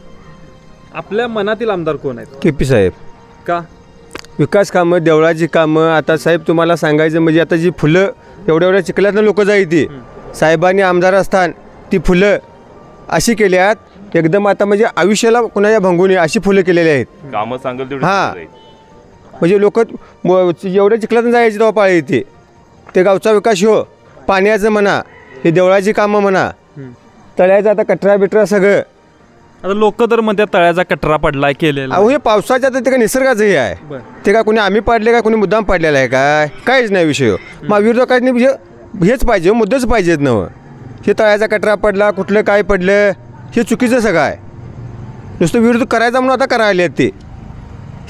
आपल्या मनातील आमदार कोण आहेत? KP साहेब. का? विकास कामं देवळाची कामं. आता साहेब तुम्हाला सांगायचं म्हणजे आता जी फुलं एवढ्या चिखलातनं लोक जायती साहेबांनी आमदार असताना ती फुलं अशी केल्यात एकदम आता म्हणजे आयुष्याला कुणाच्या भंगून अशी फुलं केलेली आहेत. कामं सांगेल तेवढी. हां म्हणजे लोक एवढ्या चिखलातून जायची तेव्हा पाळी येते. ते गावचा विकास हो पाण्याचं म्हणा हे देवळाची कामं म्हणा तळ्याचा आता कटरा बिटरा सगळं. आता लोक तर म्हणतात तळ्याचा कटरा पडलाय केलेला. अहो हे पावसाच्या तर ते काय निसर्गाचं हे आहे. ते काय कोणी आम्ही पाडले काय कोणी मुद्दाम पाडलेला आहे काय? काहीच नाही विषय. मग विरोधकांनी हेच पाहिजे मुद्देच पाहिजेत नवं. हे तळ्याचा कटरा पडला कुठलं काय पडलं हे चुकीचं सगळं आहे. नुसतं विरोध करायचा म्हणून आता करायला आहेत ते.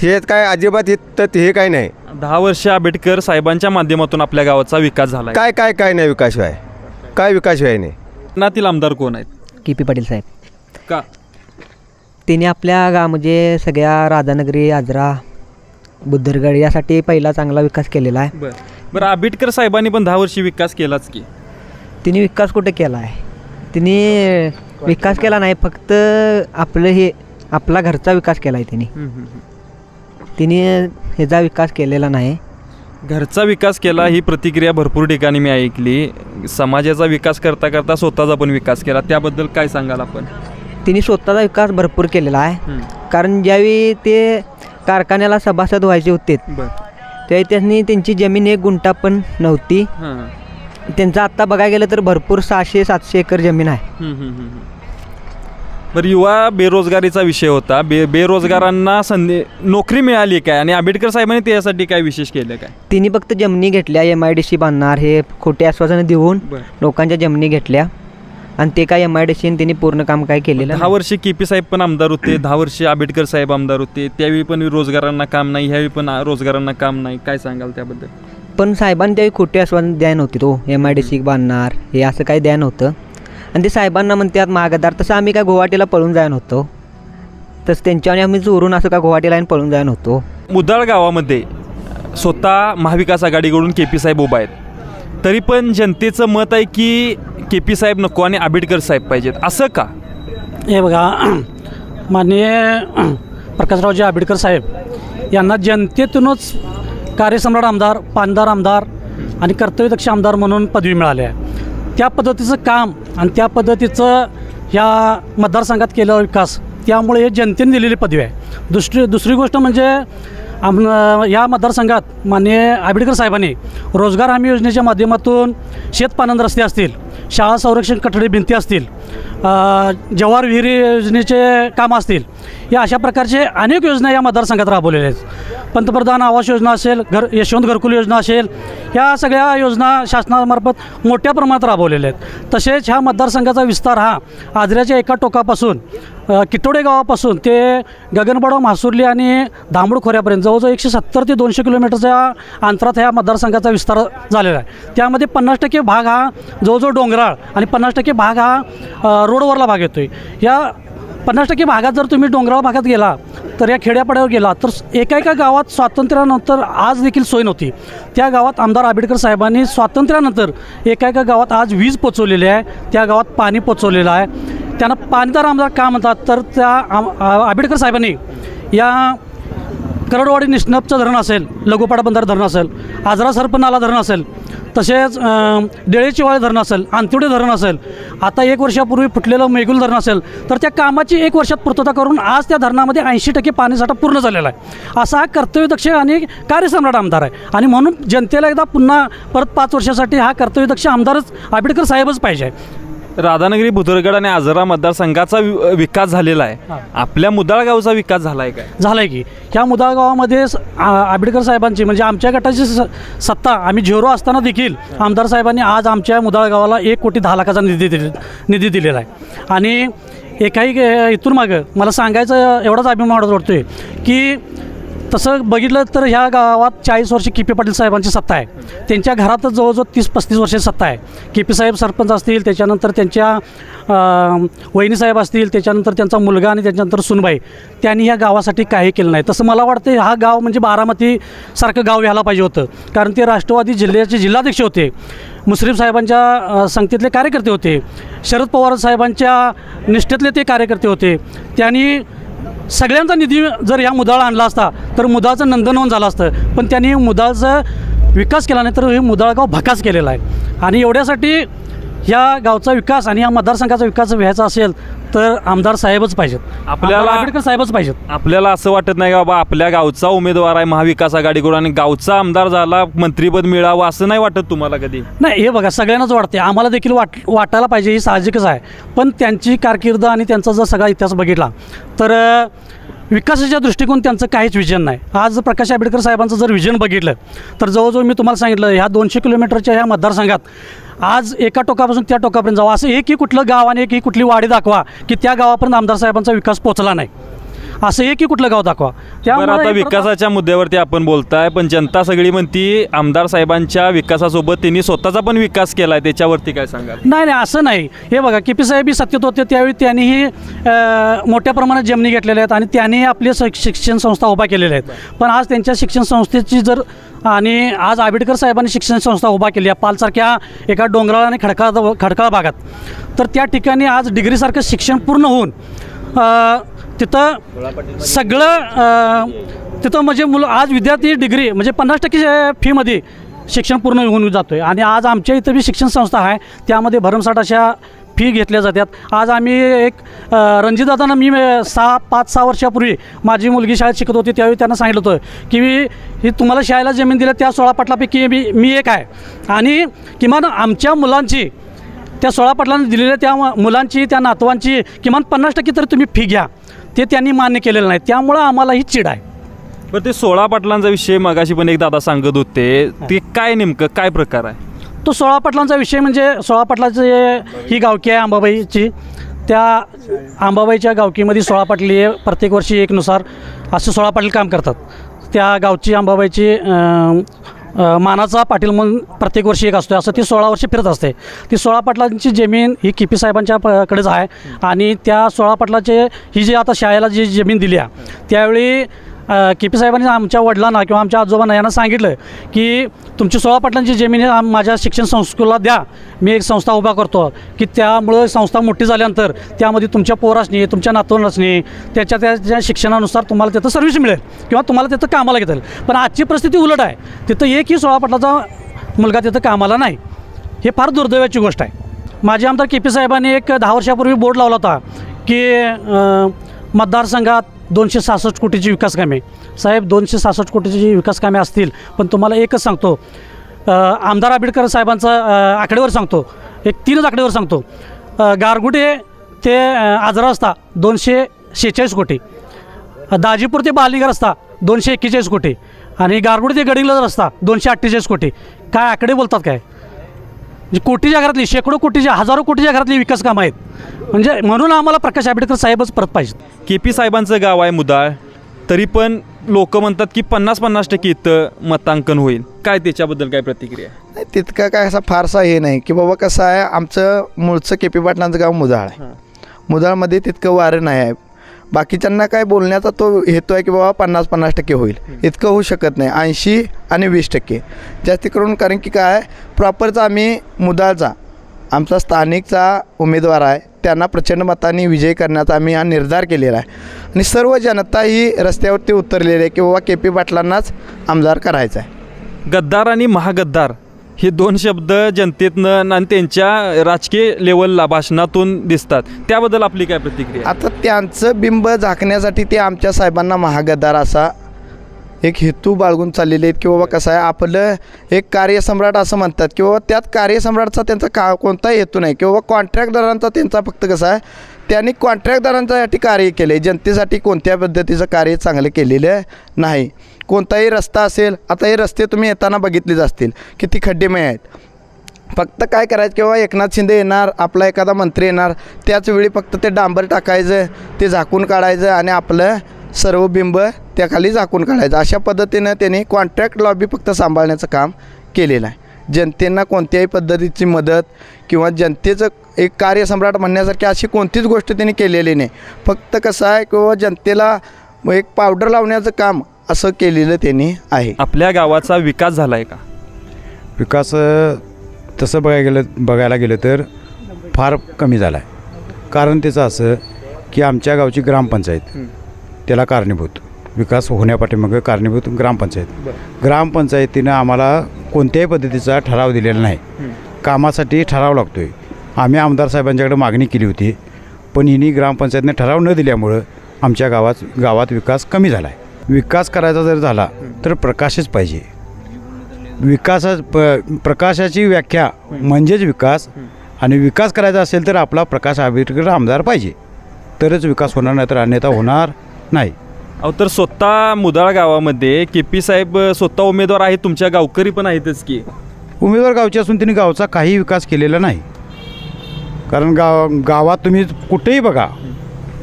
हे काय अजिबात हे काय नाही. 10 वर्ष आंबेडकर साहेबांच्या माध्यमातून आपल्या गावाचा विकास झाला. काय नाही विकास व्हाय. काय विकास व्हाय नाही. मनातील आमदार कोण आहेत? KP पाटील साहेब. का? त्यांनी आपल्या गाव म्हणजे सगळ्या राधानगरी आजरा बुद्धरगड यासाठी पहिला चांगला विकास केलेला आहे. बरं आंबेडकर साहेबांनी पण 10 वर्षी विकास केलाच की. तिने विकास कुठे केला आहे? तिने विकास केला नाही फक्त आपला घरचा विकास केला आहे तिने ह्याचा विकास केलेला नाही. घरचा विकास केला ही प्रतिक्रिया भरपूर ठिकाणी मी ऐकली. समाजाचा विकास करता करता स्वतःचा पण विकास केला त्याबद्दल काय सांगाल आपण? तिने स्वतःचा विकास भरपूर केलेला आहे. कारण ज्यावेळी ते कारखान्याला सभासद व्हायचे होते त्यावेळी त्यांनी त्यांची जमीन 1 गुंठा पण नव्हती. त्यांचं आत्ता बघायला गेलं तर भरपूर 600-700 एकर जमीन आहे. बरं युवा बेरोजगारीचा विषय होता. बेरोजगारांना नोकरी मिळाली काय आणि आंबेडकर साहेबांनी त्यासाठी काय विशेष केलं काय? तिने फक्त जमिनी घेतल्या MIDC बांधणार हे खोटे आश्वासनं देऊन लोकांच्या जमिनी घेतल्या आणि ते काय MIDC त्यांनी पूर्ण काम काय केलेलं. 10 वर्ष KP साहेब पण आमदार होते, 10 वर्ष आंबेडकर साहेब आमदार होते. त्यावेळी पण रोजगारांना काम नाही, ह्यावेळी पण रोजगारांना काम नाही. काय सांगाल त्याबद्दल? पण साहेबांनी त्यावेळी खोटे आश्वासन द्या नव्हती. तो MIDC बांधणार हे असं काही द्या नव्हतं. आणि ते साहेबांना म्हणतात मागदार. तसं आम्ही काय गुवाहाटीला पळून जाय नव्हतो. तसं त्यांच्यावर आम्ही चोरून असं का गुवाहाटीला पळून जाय नव्हतो. मुदाळ गावामध्ये स्वतः महाविकास आघाडीकडून KP साहेब उभा आहेत, तरी पण जनतेचं मत आहे की KP साहेब नको आणि आंबेडकर साहेब पाहिजेत, असं का? हे बघा, माननीय प्रकाशरावजी आंबेडकर साहेब यांना जनतेतूनच कार्यसम्राट आमदार, पानदार आमदार आणि कर्तव्यदक्ष आमदार म्हणून पदवी मिळाली आहे. त्या पद्धतीचं काम आणि त्या पद्धतीचं ह्या मतदारसंघात केलेला विकास, त्यामुळे हे जनतेने दिलेली पदवी आहे. दुसरी गोष्ट म्हणजे या मतदारसंघात माननीय आंबेडकर साहेबांनी रोजगार हमी योजनेच्या माध्यमातून शेतपानंद रस्ते असतील, शाळा संरक्षण कठडी भिंती असतील, जवाहर विहिरी योजनेचे कामं असतील, या अशा प्रकारचे अनेक योजना या मतदारसंघात राबवलेल्या आहेत. पंतप्रधान आवास योजना असेल, यशवंत घरकुल योजना असेल, या सगळ्या योजना शासनामार्फत मोठ्या प्रमाणात राबवलेल्या आहेत. तसेच ह्या मतदारसंघाचा विस्तार हा आजऱ्याच्या एका टोकापासून किटोडे गावापासून ते गगनबावडा, म्हासुर्ली आणि धामोड खोऱ्यापर्यंत जवळजवळ 170 ते 200 किलोमीटरच्या अंतरात ह्या मतदारसंघाचा विस्तार झालेला आहे. त्यामध्ये 50% भाग हा जवळजवळ डोंगराळ आणि 50% भाग हा रोडवरला भाग येतो आहे. या 50% भागात जर तुम्ही डोंगराळ भागात गेला तर या खेड्यापाड्यावर गेला तर एका गावात स्वातंत्र्यानंतर आज देखील सोय नव्हती. त्या गावात आमदार आंबेडकर साहेबांनी स्वातंत्र्यानंतर एका गावात आज वीज पोचवलेली आहे, त्या गावात पाणी पोचवलेलं आहे. त्यांना पाणीदार आमदार का म्हणतात तर त्या आंबेडकर साहेबांनी या करडवाडी निष्णपचं धरण असेल, लघुपाडा बंधारा धरण असेल, आजरा सरपनाला धरण असेल, तसेच देळेचीवाळे धरण असेल, अंतिवडे धरण असेल, आता 1 वर्षापूर्वी फुटलेलं मेगुल धरण असेल, तर त्या कामाची 1 वर्षात पूर्तता करून आज त्या धरणामध्ये 80% पाणीसाठा पूर्ण झालेला आहे. असा हा कर्तव्यदक्ष आणि कार्यसम्राट आमदार आहे आणि म्हणून जनतेला एकदा पुन्हा परत 5 वर्षासाठी हा कर्तव्यदक्ष आमदारच आंबेडकर साहेबच पाहिजे. राधानगरी, भुदरगड आणि आजरा मतदारसंघाचा विकास झालेला आहे. आपल्या मुदाळ गावचा विकास झाला आहे काय? झाला आहे की. ह्या मुदाळ गावामध्ये आंबेडकर साहेबांची म्हणजे आमच्या गटाची सत्ता आम्ही 0 असताना देखील आमदार साहेबांनी आज आमच्या मुदाळ गावाला 1,10,00,000चा निधी दिलेला आहे. आणि एकाही इथून मागं मला सांगायचं एवढाच अभिमान वाटतो आहे की तसं बघितलं तर ह्या गावात 40 वर्षे KP पाटील साहेबांची सत्ता आहे. त्यांच्या घरातच जवळजवळ 30-35 वर्षाची सत्ता आहे. KP साहेब सरपंच असतील, त्याच्यानंतर त्यांच्या वहिनीसाहेब असतील, त्याच्यानंतर त्यांचा मुलगा आणि त्याच्यानंतर सुनबाई, त्यांनी ह्या गावासाठी काही केलं नाही. तसं मला वाटतं हा गाव म्हणजे बारामतीसारखं गाव व्हायला पाहिजे होतं, कारण ते राष्ट्रवादी जिल्ह्याचे जिल्हाध्यक्ष होते, मुश्रीफ साहेबांच्या संगतीतले कार्यकर्ते होते, शरद पवार साहेबांच्या निष्ठेतले ते कार्यकर्ते होते. त्यांनी सगळ्यांचा निधी जर या मुदाळ आणला असता तर मुदाळचं नंदनवन झालं असतं, पण त्यांनी मुदाळचा विकास केला नाही तर हे मुदाळ गाव भकास केलेला आहे. आणि एवढ्यासाठी या गावचा विकास आणि या मतदारसंघाचा विकास व्हायचा असेल तर आमदार साहेबच पाहिजेत, आपल्याला आंबेडकर साहेबच पाहिजेत. आपल्याला असं वाटत नाही का बाबा आपल्या गावचा उमेदवार आहे महाविकास आघाडीकडून आणि गावचा आमदार झाला, मंत्रीपद मिळावं असं नाही वाटत तुम्हाला कधी? नाही, हे बघा सगळ्यांनाच वाटते, आम्हाला देखील वाटायला पाहिजे, ही साहजिकच आहे. पण त्यांची कारकीर्द आणि त्यांचा जर सगळा इतिहास बघितला तर विकासाच्या दृष्टिकोन त्यांचं काहीच विजन नाही. आज प्रकाश आंबेडकर साहेबांचं जर विजन बघितलं तर जवळजवळ मी तुम्हाला सांगितलं ह्या 200 किलोमीटरच्या ह्या मतदारसंघात आज एका टोकापासून त्या टोकापर्यंत जावं, असं एकही कुठलं गाव आणि एकही कुठली वाडी दाखवा की त्या गावापर्यंत आमदार साहेबांचा विकास पोचला नाही, असं एकही कुठलं गाव दाखवा. त्यामुळे आता विकासाच्या मुद्द्यावरती आपण बोलताय, पण जनता सगळी म्हणती आमदार साहेबांच्या विकासासोबत त्यांनी स्वतःचा पण विकास केला आहे, त्याच्यावरती काय सांगाल? नाही, असं नाही. हे बघा, KP साहेब सत्तेत होते त्यावेळी त्यांनीही मोठ्या प्रमाणात जमिनी घेतलेल्या आहेत आणि त्यांनी आपले शिक्षण संस्था उभा केलेल्या आहेत. पण आज त्यांच्या शिक्षण संस्थेची जर आणि आज आंबेडकर साहेबांनी शिक्षण संस्था उभा केली आहे पालसारख्या एका डोंगराळ आणि खडकाळ भागात, तर त्या ठिकाणी आज डिग्रीसारखं शिक्षण पूर्ण होऊन तिथं सगळं तिथं म्हणजे मुलं आज विद्यार्थी डिग्री म्हणजे 50% फीमध्ये शिक्षण पूर्ण होऊन जातो आहे. आणि आज आमच्या इथं बी शिक्षण संस्था आहे, त्यामध्ये भरमसाठ अशा फी घेतल्या जातात. आज आम्ही एक रणजितदादांना मी 5-6 वर्षापूर्वी माझी मुलगी शाळेत शिकत होती त्यावेळी त्यांना सांगितलं होतं की ही तुम्हाला शाळेला जमीन दिल्या त्या 16 पाटलापैकी मी एक आहे आणि किमान आमच्या मुलांची त्या 16 पाटलांनी दिलेल्या त्या मुलांची त्या नातवांची किमान 50% तरी तुम्ही फी घ्या, ते त्यांनी मान्य केलेलं नाही. त्यामुळं आम्हाला ही चिड आहे. बरं, ते 16 पाटलांचा विषय मगाशी पण एक दादा सांगत होते, ते काय नेमकं काय प्रकार आहे तो? 16 पाटलांचा विषय म्हणजे 16 पाटलाची ही गावकी आहे अंबाबाईची, त्या अंबाबाईच्या गावकीमध्ये 16 पाटली प्रत्येक वर्षी एकनुसार असं 16 पाटील काम करतात. त्या गावची अंबाबाईची मानाचा पाटील म्हणून प्रत्येक वर्षी एक असतो, असं ती 16 वर्षे फिरत असते. ती 16 पाटलांची जमीन ही KP साहेबांच्याकडेच आहे आणि त्या 16 पाटलाचे ही जी आता शाळेला जी जमीन दिली आहे त्यावेळी KP साहेबांनी आमच्या वडिलांना किंवा आमच्या आजोबांना यांना सांगितलं की तुमची 16 पाटलांची जमीन माझ्या शिक्षण संस्थेला द्या, मी एक संस्था उभा करतो की त्यामुळं संस्था मोठी झाल्यानंतर त्यामध्ये तुमच्या पोरासनी तुमच्या नातवंडासनी त्याच्या शिक्षणानुसार तुम्हाला तिथं सर्व्हिस मिळेल किंवा तुम्हाला तिथं कामाला घेता येईल. पण आजची परिस्थिती उलट आहे, तिथं एकही 16 पाटलाचा मुलगा तिथं कामाला नाही. हे फार दुर्दैवाची गोष्ट आहे. माजी आमदार KP साहेबांनी एक 10 वर्षापूर्वी बोर्ड लावला होता की मतदारसंघात 266 कोटीची विकास कामे. साहेब 266 कोटीची विकास कामे असतील, पण तुम्हाला एकच सांगतो, आमदार आंबेडकर साहेबांचा आकडेवर सांगतो, एक 3च आकडेवर सांगतो. गारगुटे ते आजरा रस्ता 246 कोटी, दाजीपूर ते बालिंगा रस्ता 241 कोटी आणि गारगुटे ते गडिंग्लज रस्ता 248 कोटी. काय आकडे बोलतात काय? म्हणजे कोटीच्या घरातली, शेकडो कोटीच्या, हजारो कोटीच्या घरातली विकास कामं आहेत. म्हणजे म्हणून आम्हाला प्रकाश आंबेडकर साहेबच परत पाहिजे. KP साहेबांचं गाव आहे मुदाळ, तरी पण लोक म्हणतात की 50-50% इथं मतांकन होईल. काय त्याच्याबद्दल काय प्रतिक्रिया? नाही, तितका काय असा फारसा हे नाही की बाबा कसं आहे, आमचं मूळचं KP पाटलांचं गाव मुदाळ आहे. मुदाळमध्ये तितकं वारं नाही आहे. बाकीच्यांना काय बोलण्याचा तो हेतू आहे की बाबा 50-50% होईल, इतकं होऊ शकत नाही. 80 आणि 20% जास्ती करून, कारण की काय प्रॉपरचा आम्ही मुदाळचा आमचा स्थानिकचा उमेदवार आहे, त्यांना प्रचंड मतांनी विजय करण्याचा आम्ही हा निर्धार केलेला आहे आणि सर्व जनता ही रस्त्यावरती उतरलेली आहे की बाबा KP पाटलांनाच आमदार करायचा आहे. गद्दार आणि महागद्दार हे 2 शब्द जनतेतनं आणि त्यांच्या राजकीय लेवलला भाषणातून दिसतात, त्याबद्दल आपली काय प्रतिक्रिया? आता त्यांचं बिंब झाकण्यासाठी ते आमच्या साहेबांना महागद्दार असा एक हेतू बाळगून चाललेले आहेत की बाबा कसं आहे, आपलं एक कार्यसम्राट असं म्हणतात की बाबा त्यात कार्यसम्राटचा त्यांचा कोणताही हेतू नाही की बाबा कॉन्ट्रॅक्टदारांचा त्यांचा फक्त कसं आहे, त्यांनी कॉन्ट्रॅक्टदारांच्यासाठी कार्य केलं आहे, जनतेसाठी कोणत्या पद्धतीचं कार्य चांगलं केलेलं नाही. कोणताही रस्ता असेल, आता हे रस्ते तुम्ही येताना बघितलेच असतील किती खड्डेमय आहेत. फक्त काय करायचं किंवा एकनाथ शिंदे येणार, आपला एखादा मंत्री येणार, त्याचवेळी फक्त ते डांबर टाकायचं, ते झाकून काढायचं आणि आपलं सर्व बिंब त्याखाली झाकून काढायचं. अशा पद्धतीनं त्यांनी कॉन्ट्रॅक्ट लॉबी फक्त सांभाळण्याचं काम केलेलं आहे. जनतेंना कोणत्याही पद्धतीची मदत किंवा जनतेचं एक कार्यसम्राट म्हणण्यासारखी अशी कोणतीच गोष्ट त्यांनी केलेली नाही. फक्त कसं आहे किंवा जनतेला एक पावडर लावण्याचं काम असं केलेलं त्यांनी आहे. आपल्या गावाचा विकास झाला आहे का? विकास तसं बघायला गेलं तर फार कमी झाला आहे. कारण त्याचं असं की आमच्या गावची ग्रामपंचायत त्याला कारणीभूत, विकास होण्यापाठीमागं कारणीभूत ग्रामपंचायत. ग्रामपंचायतीनं आम्हाला कोणत्याही पद्धतीचा ठराव दिलेला नाही. कामासाठी ठराव लागतो आहे. आम्ही आमदार साहेबांच्याकडे मागणी केली होती, पण हिनी ग्रामपंचायतीने ठराव न दिल्यामुळं आमच्या गावात विकास कमी झाला आहे. विकास करायचा जर झाला तर प्रकाशच पाहिजे. प्रकाशाची व्याख्या म्हणजेच विकास, आणि विकास करायचा असेल तर आपला प्रकाश आंबेडकर आमदार पाहिजे, तरच विकास होणार, नाही तर अन्यथा होणार नाही. अहो, तर स्वतः मुदाळ गावामध्ये KP साहेब स्वतः उमेदवार आहेत, तुमच्या गावकरी पण आहेतच की. उमेदवार गावचे असून त्यांनी गावचा काही विकास केलेला नाही. कारण गावात तुम्ही कुठेही बघा,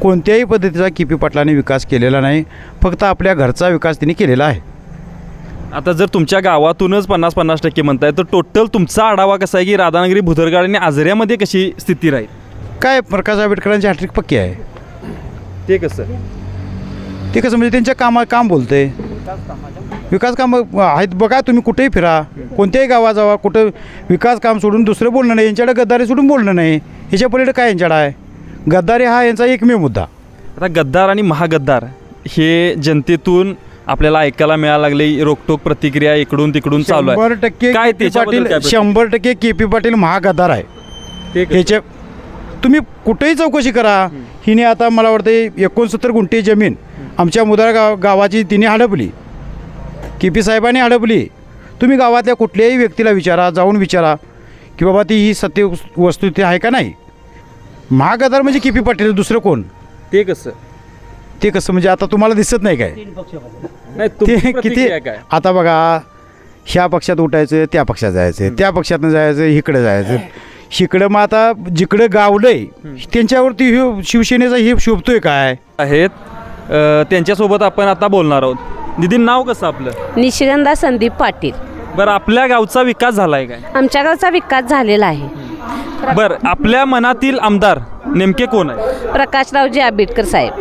कोणत्याही पद्धतीचा KP पाटलांनी विकास केलेला नाही. फक्त आपल्या घरचा विकास त्यांनी केलेला आहे. आता जर तुमच्या गावातूनच 50-50% म्हणताय, तर टोटल तुमचा आढावा कसा आहे की राधानगरी, भुदरगाड आणि आजऱ्यामध्ये कशी स्थिती राहील? काय प्रकाश आंबेडकरांची हॅट्रिक पक्की आहे. ते कसं म्हणजे त्यांच्या काम बोलतंय. विकास कामं आहेत बघा, तुम्ही कुठेही फिरा, कोणत्याही गावात जावा, कुठं विकास काम सोडून दुसरं बोलणं नाही. यांच्याकडे गद्दारी सोडून बोलणं नाही. ह्याच्या पलीकडे काय यांच्याकडे आहे? गद्दारी हा यांचा एकमेव मुद्दा. आता गद्दार आणि महागद्दार हे जनतेतून आपल्याला ऐकायला मिळायला लागले, रोकटोक प्रतिक्रिया इकडून तिकडून चालू आहे. 100% काय पाटील 100% KP पाटील महागद्दार आहे. ह्याच्या तुम्ही कुठेही चौकशी करा. हिने आता मला वाटतं 69 गुंठे जमीन आमच्या मुदाळ गावाची तिने हडपली, KP साहेबांनी हडपली. तुम्ही गावातल्या कुठल्याही व्यक्तीला विचारा, जाऊन विचारा की बाबा ती ही सत्य वस्तुस्थिती आहे का नाही. महागद्दार म्हणजे KP पाटील, दुसरं कोण? ते कसं म्हणजे आता तुम्हाला दिसत नाही काय? ते किती आता बघा, ह्या पक्षात उठायचं, त्या पक्षात जायचं, त्या पक्षातनं जायचं, इकडे जायचं, इकडं. मग आता जिकडं गावलंय त्यांच्यावरती शिवसेनेचा हे शोभतोय काय आहेत. त्यांच्यासोबत आपण आता बोलणार आहोत. दीदी, नाव कसं आपलं? निशिगंधा संदीप पाटील. बरं, आपल्या गावचा विकास झालाय काय? आमच्या गावचा विकास झालेला आहे. बरं, आपल्या मनातील आमदार नेमके कोण आहे? प्रकाशरावजी आंबेडकर साहेब.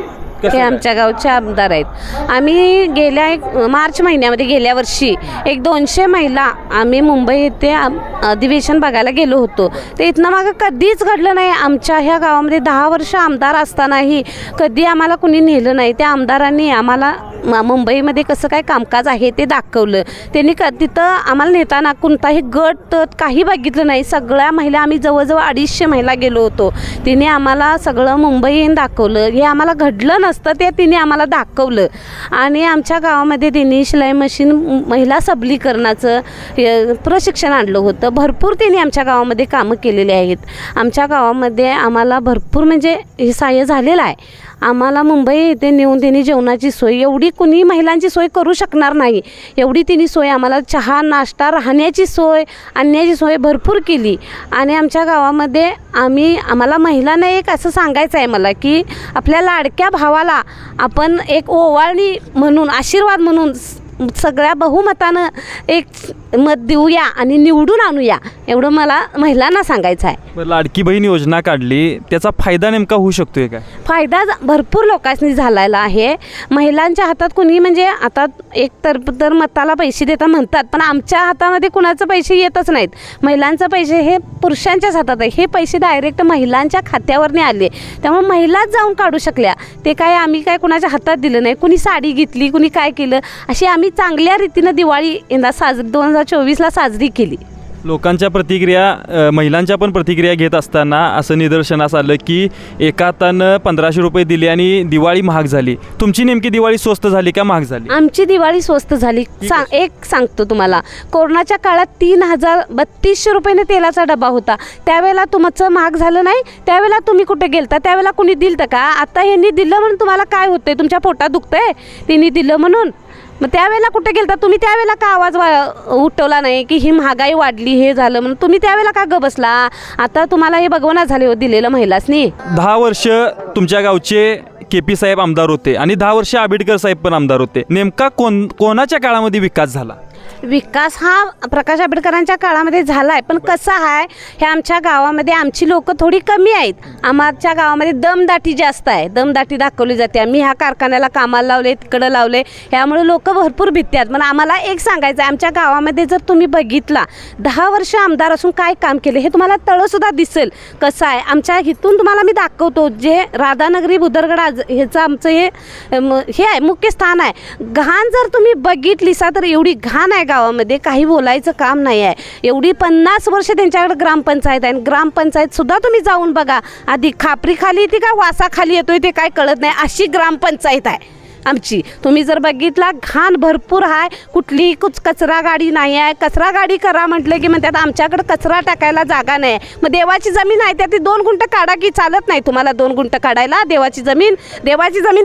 हे आमच्या गावचे आमदार आहेत. आम्ही गेल्या मार्च महिन्यामध्ये गेल्या वर्षी 200 महिला आम्ही मुंबई येथे अधिवेशन बघायला गेलो होतो. ते इथनं मागं कधीच घडलं नाही. आमच्या ह्या गावामध्ये 10 वर्ष आमदार असतानाही कधी आम्हाला कुणी नेलं नाही. त्या आमदारांनी आम्हाला मुंबईमध्ये कसं काय कामकाज आहे ते दाखवलं. त्यांनी तिथं आम्हाला नेताना कोणताही गट तट काही बघितलं नाही. सगळ्या महिला आम्ही जवळजवळ 250 महिला गेलो होतो. तिने आम्हाला सगळं मुंबईन दाखवलं. हे आम्हाला घडलं नसतं ते तिने आम्हाला दाखवलं. आणि आमच्या गावामध्ये त्यांनी शिलाई मशीन महिला सबलीकरणाचं प्रशिक्षण आणलं होतं. भरपूर त्यांनी आमच्या गावामध्ये कामं केलेली आहेत. आमच्या गावामध्ये आम्हाला भरपूर म्हणजे हे सहाय्य झालेलं आहे. आम्हाला मुंबई येथे नेऊन त्यांनी जेवणाची सोय एवढी कुणी महिलांची सोय करू शकणार नाही एवढी त्यांनी सोय आम्हाला चहा नाश्ता राहण्याची सोय आणण्याची सोय भरपूर केली. आणि आमच्या गावामध्ये आम्हाला महिलांना एक असं सांगायचं आहे मला की आपल्या लाडक्या भावाला आपण एक ओवाळणी म्हणून आशीर्वाद म्हणून सगळ्या बहुमतानं एक मत देऊया आणि निवडून आणूया एवढं मला महिलांना सांगायचं आहे. लाडकी बहीण योजना काढली त्याचा फायदा नेमका होऊ शकतोय काय? फायदा भरपूर लोकांनी झालेला आहे. महिलांच्या हातात कुणी म्हणजे आता एक तर मताला पैसे देतात म्हणतात पण आमच्या हातामध्ये कुणाचे पैसे येतच नाहीत. महिलांचे पैसे हे पुरुषांच्याच हातात आहे. हे पैसे डायरेक्ट महिलांच्या खात्यावरने आले त्यामुळे महिलाच जाऊन काढू शकल्या. ते काय आम्ही काय कुणाच्या हातात दिलं नाही. कुणी साडी घेतली कुणी काय केलं अशी आम्ही चांगल्या रीतीनं दिवाळी यंदा 2024ला साजरी केली. लोकांच्या प्रतिक्रिया महिलांच्या पण प्रतिक्रिया घेत असताना असं निदर्शनास आलं की एका हातानं 1500 रुपये दिले आणि दिवाळी महाग झाली. तुमची नेमकी दिवाळी स्वस्त झाली का महाग झाली? आमची दिवाळी स्वस्त झाली. एक सांगतो तुम्हाला कोरोनाच्या काळात 3200 रुपयाने तेलाचा डबा होता. त्यावेळेला तुमचं महाग झालं नाही. त्यावेळेला तुम्ही कुठे गेलता? त्यावेळेला कुणी दिलं का? आता यांनी दिलं म्हणून तुम्हाला काय होतंय? तुमच्या पोटात दुखतंय त्यांनी दिलं म्हणून? मग त्यावेळेला कुठे गेलता तुम्ही? त्यावेळेला का आवाज उठवला नाही की ही महागाई वाढली हे झालं म्हणून? तुम्ही त्यावेळेला का ग बसला? आता तुम्हाला हे भगवना झाले हो दिलेलं महिलासनी. 10 वर्ष तुमच्या गावचे KP साहेब आमदार होते आणि 10 वर्ष आंबेडकर साहेब पण आमदार होते. नेमका कोणाच्या काळामध्ये विकास झाला? विकास हा प्रकाश आंबेडकरांच्या काळामध्ये झाला आहे. पण कसं आहे हे आमच्या गावामध्ये आमची लोक थोडी कमी आहेत. आमच्या गावामध्ये दमदाटी जास्त आहे. दमदाटी दाखवली जाते. आम्ही ह्या कारखान्याला कामाला लावले तिकडं लावले त्यामुळे लोक भरपूर भित्तात. पण आम्हाला एक सांगायचं आहे आमच्या गावामध्ये जर तुम्ही बघितला 10 वर्ष आमदार असून काय काम केले हे तुम्हाला तळंसुद्धा दिसेल. कसं आहे आमच्या इथून तुम्हाला मी दाखवतो. जे राधानगरी बुदरगड ह्याचं आमचं हे आहे मुख्य स्थान आहे. घाण जर तुम्ही बघितली तर एवढी घाण आहे गावामध्ये काही बोलायचं काम नाही आहे. एवढी 50 वर्ष त्यांच्याकडे ग्रामपंचायत आहे. ग्रामपंचायत सुद्धा तुम्ही जाऊन बघा. आधी खापरी खाली येते का वासा खाली येतोय ते काय कळत नाही अशी ग्रामपंचायत आहे आमची. तुम्ही जर बघितला घाण भरपूर आहे. कुठली कचरा गाडी नाही आहे. कचरा गाडी करा म्हटलं की म्हणतात आमच्याकडे कचरा टाकायला जागा नाही. मग देवाची जमीन आहे त्या ती 2 गुंठ काढा की चालत नाही तुम्हाला 2 गुंठ काढायला? देवाची जमीन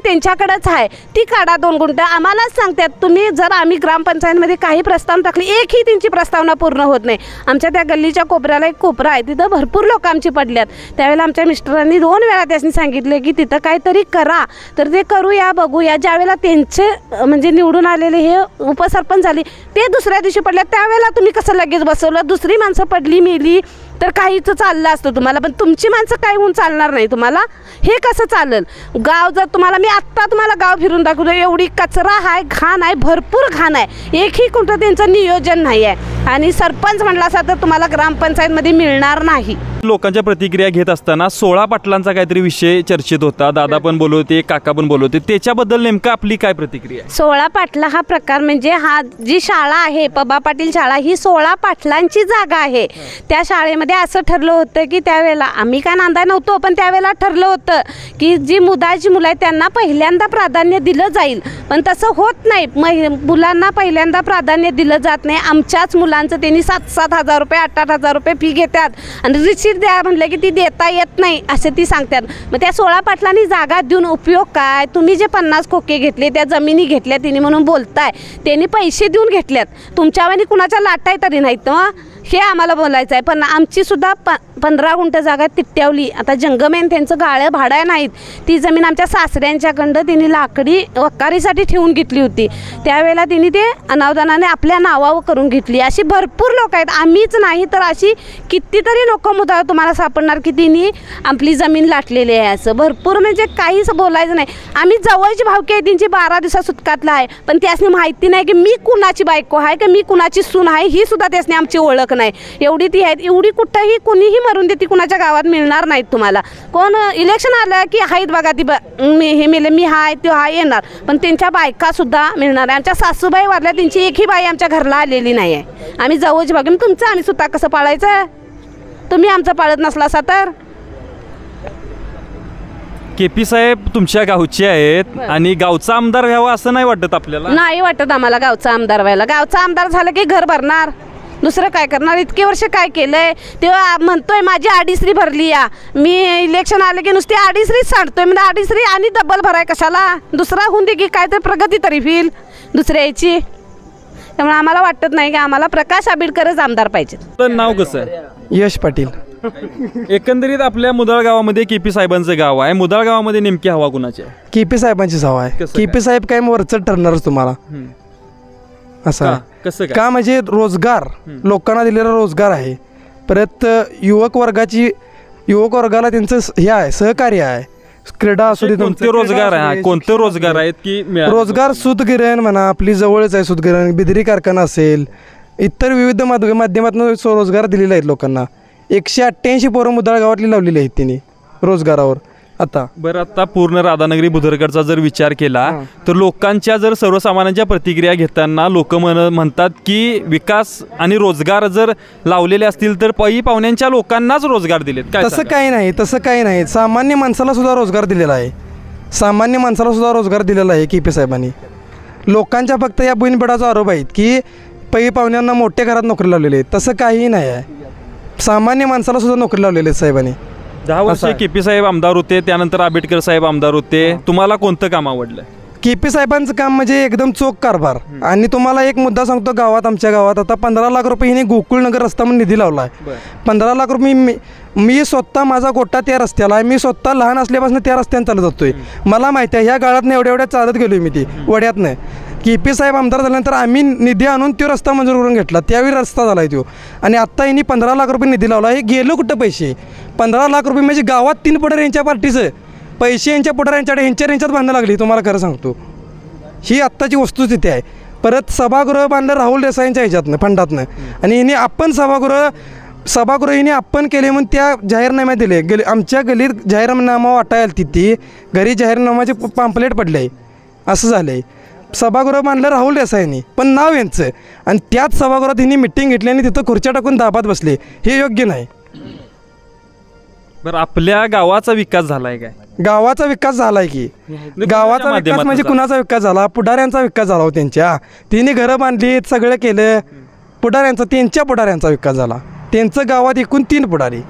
त्यांच्याकडेच आहे ती काढा 2 गुंठ. आम्हालाच सांगतात तुम्ही जर आम्ही ग्रामपंचायतमध्ये काही प्रस्तावना टाकली एकही त्यांची प्रस्तावना पूर्ण होत नाही. आमच्या त्या गल्लीच्या कोपऱ्याला एक कोपरा आहे तिथं भरपूर लोक आमची पडल्यात. त्यावेळेला आमच्या मिस्टरांनी 2 वेळा त्यांनी सांगितलं की तिथं काहीतरी करा तर ते करूया बघूया. ज्यावेळेला त्यांचे म्हणजे निवडून आलेले हे उपसरपंच झाले ते दुसऱ्या दिवशी पडल्या त्यावेळेला तुम्ही कसं लगेच बसवलं? दुसरी माणसं पडली मेली तर काहीच चाललं असतं तुम्हाला. पण तुमची माणसं काय होऊन चालणार नाही तुम्हाला. हे कसं चालेल? गाव जर तुम्हाला मी आत्ता तुम्हाला गाव फिरून दाखवतो. एवढी कचरा आहे घाण आहे भरपूर घाण आहे. एकही कुठं त्यांचं नियोजन नाही आहे. आणि सरपंच म्हटला असा तर तुम्हाला ग्रामपंचायतमध्ये मिळणार नाही. लोकांच्या प्रतिक्रिया घेत असताना 16 पाटलांचा काहीतरी विषय चर्चेत होता. दादा पण बोलवते काका पण बोलवते त्याच्याबद्दल नेमकं आपली काय प्रतिक्रिया? 16 पाटला हा प्रकार म्हणजे हा जी शाळा आहे पबा पाटील शाळा ही 16 पाटलांची जागा आहे. त्या शाळेमध्ये असं ठरलं होतं की त्यावेळेला आम्ही काय नांदा नव्हतो पण त्यावेळेला ठरलं होतं की जी मुदाची मुलं आहेत त्यांना पहिल्यांदा प्राधान्य दिलं जाईल. पण तसं होत नाही. मुलांना पहिल्यांदा प्राधान्य दिलं जात नाही. आमच्याच मुलांचं त्यांनी 7-7 हजार रुपये 8-8 हजार रुपये फी घेतात आणि रिसीट द्या म्हटलं की ती देता येत नाही असे ती सांगतात. मग त्या 16 पाटलांनी जागा देऊन उपयोग काय? तुम्ही जे 50 खोके घेतले त्या जमिनी घेतल्या तिने म्हणून बोलताय. त्यांनी पैसे देऊन घेतल्यात. तुमच्यावानी कुणाच्या लाटाय तरी नाहीत हे आम्हाला बोलायचं आहे. पण आमची सुद्धा 15 गुंठ जागा तिट्ट्यावली. आता जंगमेन त्यांचं गाळं भाड्या नाहीत. ती जमीन आमच्या सासऱ्यांच्याकडं तिने लाकडी वकारीसाठी ठेवून घेतली होती. त्यावेळेला तिने ते अनावधानाने आपल्या नावावर करून घेतली. अशी भरपूर लोक आहेत, आम्हीच नाही तर अशी कितीतरी लोक मुद्दा तुम्हाला सापडणार की तिने आपली जमीन लाटलेली आहे. असं भरपूर म्हणजे काहीच बोलायचं नाही. आम्ही जवळची भावकी आहे त्यांची 12 दिवसात सुटकातला आहे, पण त्यासनी माहिती नाही की मी कुणाची बायको आहे की मी कुणाची सून आहे ही सुद्धा त्यासनी आमची ओळख नाही. एवढी ती आहेत. एवढी कुठंही कुणीही मरून देते कुणाच्या गावात मिळणार नाहीत तुम्हाला. कोण इलेक्शन आलं की आहेत बघा ती हे मेले मी हाय तो हाय येणार, पण त्यांच्या बायका सुद्धा मिळणार आहे. आमच्या सासूबाई वारल्या त्यांची एकही बाई आमच्या घरला आलेली नाही आहे. आम्ही जवळची भावकी. तुमचं आम्ही सुद्धा कसं पाळायचं? तुम्ही आमचं पाळत नसलासा तर. KP साहेब तुमच्या गावचे आहेत आणि गावचा आमदार व्हावा असं नाही वाटत आपल्याला? नाही वाटत आम्हाला गावचा आमदार व्हायला. गावचा आमदार झालं की घर भरणार, दुसरं काय करणार? इतके वर्ष काय केलंय? तेव्हा म्हणतोय माझी अडीसरी भरली या. मी इलेक्शन आले की नुसती अडीसरीच सांडतोय. म्हणजे अडीसरी आणि डबल भराय कशाला? दुसरा होऊन दे की काय तर प्रगती तरी होईल दुसऱ्या याची. त्यामुळे आम्हाला वाटत नाही की आम्हाला प्रकाश आंबेडकरच आमदार पाहिजे. तर नाव कसं आहे? यश पाटील. एकंदरीत आपल्या मुदाळ गावामध्ये KP साहेबांचं गाव आहे. मुदाळ गावामध्ये नेमकी हवा कुणाची आहे? KP साहेबांचीच हवा आहे. KP साहेब काय वरचढ ठरणारच तुम्हाला असं. कसं का म्हणजे रोजगार लोकांना दिलेला रोजगार आहे. परत युवक वर्गाला त्यांचं हे आहे, सहकार्य आहे. क्रीडा असू दे. कोणते रोजगार आहे? कोणते रोजगार आहेत की रोजगार? सूतगिरण म्हणा, आपली जवळच आहे सूतगिरण. बिदरी कारखाना असेल, इतर विविध माध्यमातून रोजगार दिलेले आहेत लोकांना. 188 पोरं मुदाळ गावातली लावलेली आहेत तिने रोजगारावर. आता बरं, आता पूर्ण राधानगरी बुधरकडचा जर विचार केला तर लोकांच्या जर सर्वसामान्यांच्या प्रतिक्रिया घेताना लोक म्हणतात की विकास आणि रोजगार जर लावलेले असतील तर पै पाहुण्यांच्या लोकांनाच रोजगार दिलेत. तसं काही नाही, तसं काही नाही. सामान्य माणसाला सुद्धा रोजगार दिलेला आहे. सामान्य माणसाला सुद्धा रोजगार दिलेला आहे KP साहेबांनी. लोकांच्या फक्त या बिनबडाचा आरोप आहेत की पै पाहुण्यांना मोठ्या घरात नोकरी लावलेली आहे. तसं काहीही नाही आहे. सामान्य माणसाला सुद्धा नोकरी लावलेली आहे साहेबांनी. 10 वर्ष KP साहेब आमदार होते, त्यानंतर आंबेडकर साहेब आमदार होते. तुम्हाला कोणतं काम आवडलं? KP साहेबांचं काम म्हणजे एकदम चोख कारभार. आणि तुम्हाला एक मुद्दा सांगतो, गावात आमच्या गावात आता 15 लाख रुपये हिने गोकुळनगर रस्ता म्हणून निधी लावला आहे. 15 लाख रुपये मी स्वतः माझा गोटा त्या रस्त्याला आहे. मी स्वतः लहान असल्यापासून त्या रस्त्याने चालत जातोय. मला माहिती आहे ह्या गाळातनं एवढ्या चालत गेलोय मी ती वड्यातनं. KP साहेब आमदार झाल्यानंतर आम्ही निधी आणून तो रस्ता मंजूर करून घेतला. त्यावेळी रस्ता झाला आहे तो. आणि आत्ता यांनी 15 लाख रुपये निधी लावला. हे गेलो कुठं पैसे? 15 लाख रुपये म्हणजे गावात 3 पुढारी यांच्या पार्टीचं पैसे यांच्या पुढाऱ्यांच्याकडे यांच्यात बांधायला लागली. तुम्हाला खरं सांगतो, ही आत्ताची वस्तुस्थिती आहे. परत सभागृह बांधलं राहुल देसाईंच्या ह्याच्यातनं फंडातनं. आणि हिने आपण सभागृह हिने आपण केले म्हणून त्या जाहीरनाम्यात दिले. आमच्या गलीत जाहीरनामा वाटायला ती घरी जाहीरनामाचे पाम्पलेट पडले आहे. असं झालं आहे. सभागृह बांधलं राहुल देसाईंनी, पण नाव यांचं. आणि त्याच सभागृहात हिने मिटिंग घेतली आणि तिथं खुर्च्या टाकून दाबात बसले. हे योग्य नाही. बरं, आपल्या गावाचा विकास झालाय काय? गावाचा विकास झालाय की. गावाचा विकास म्हणजे कुणाचा विकास झाला? पुढाऱ्यांचा विकास झाला हो त्यांच्या. तिने घरं बांधली, सगळं केलं. त्यांच्या पुढाऱ्यांचा विकास झाला. त्यांचं गावात एकूण 3 पुढारी.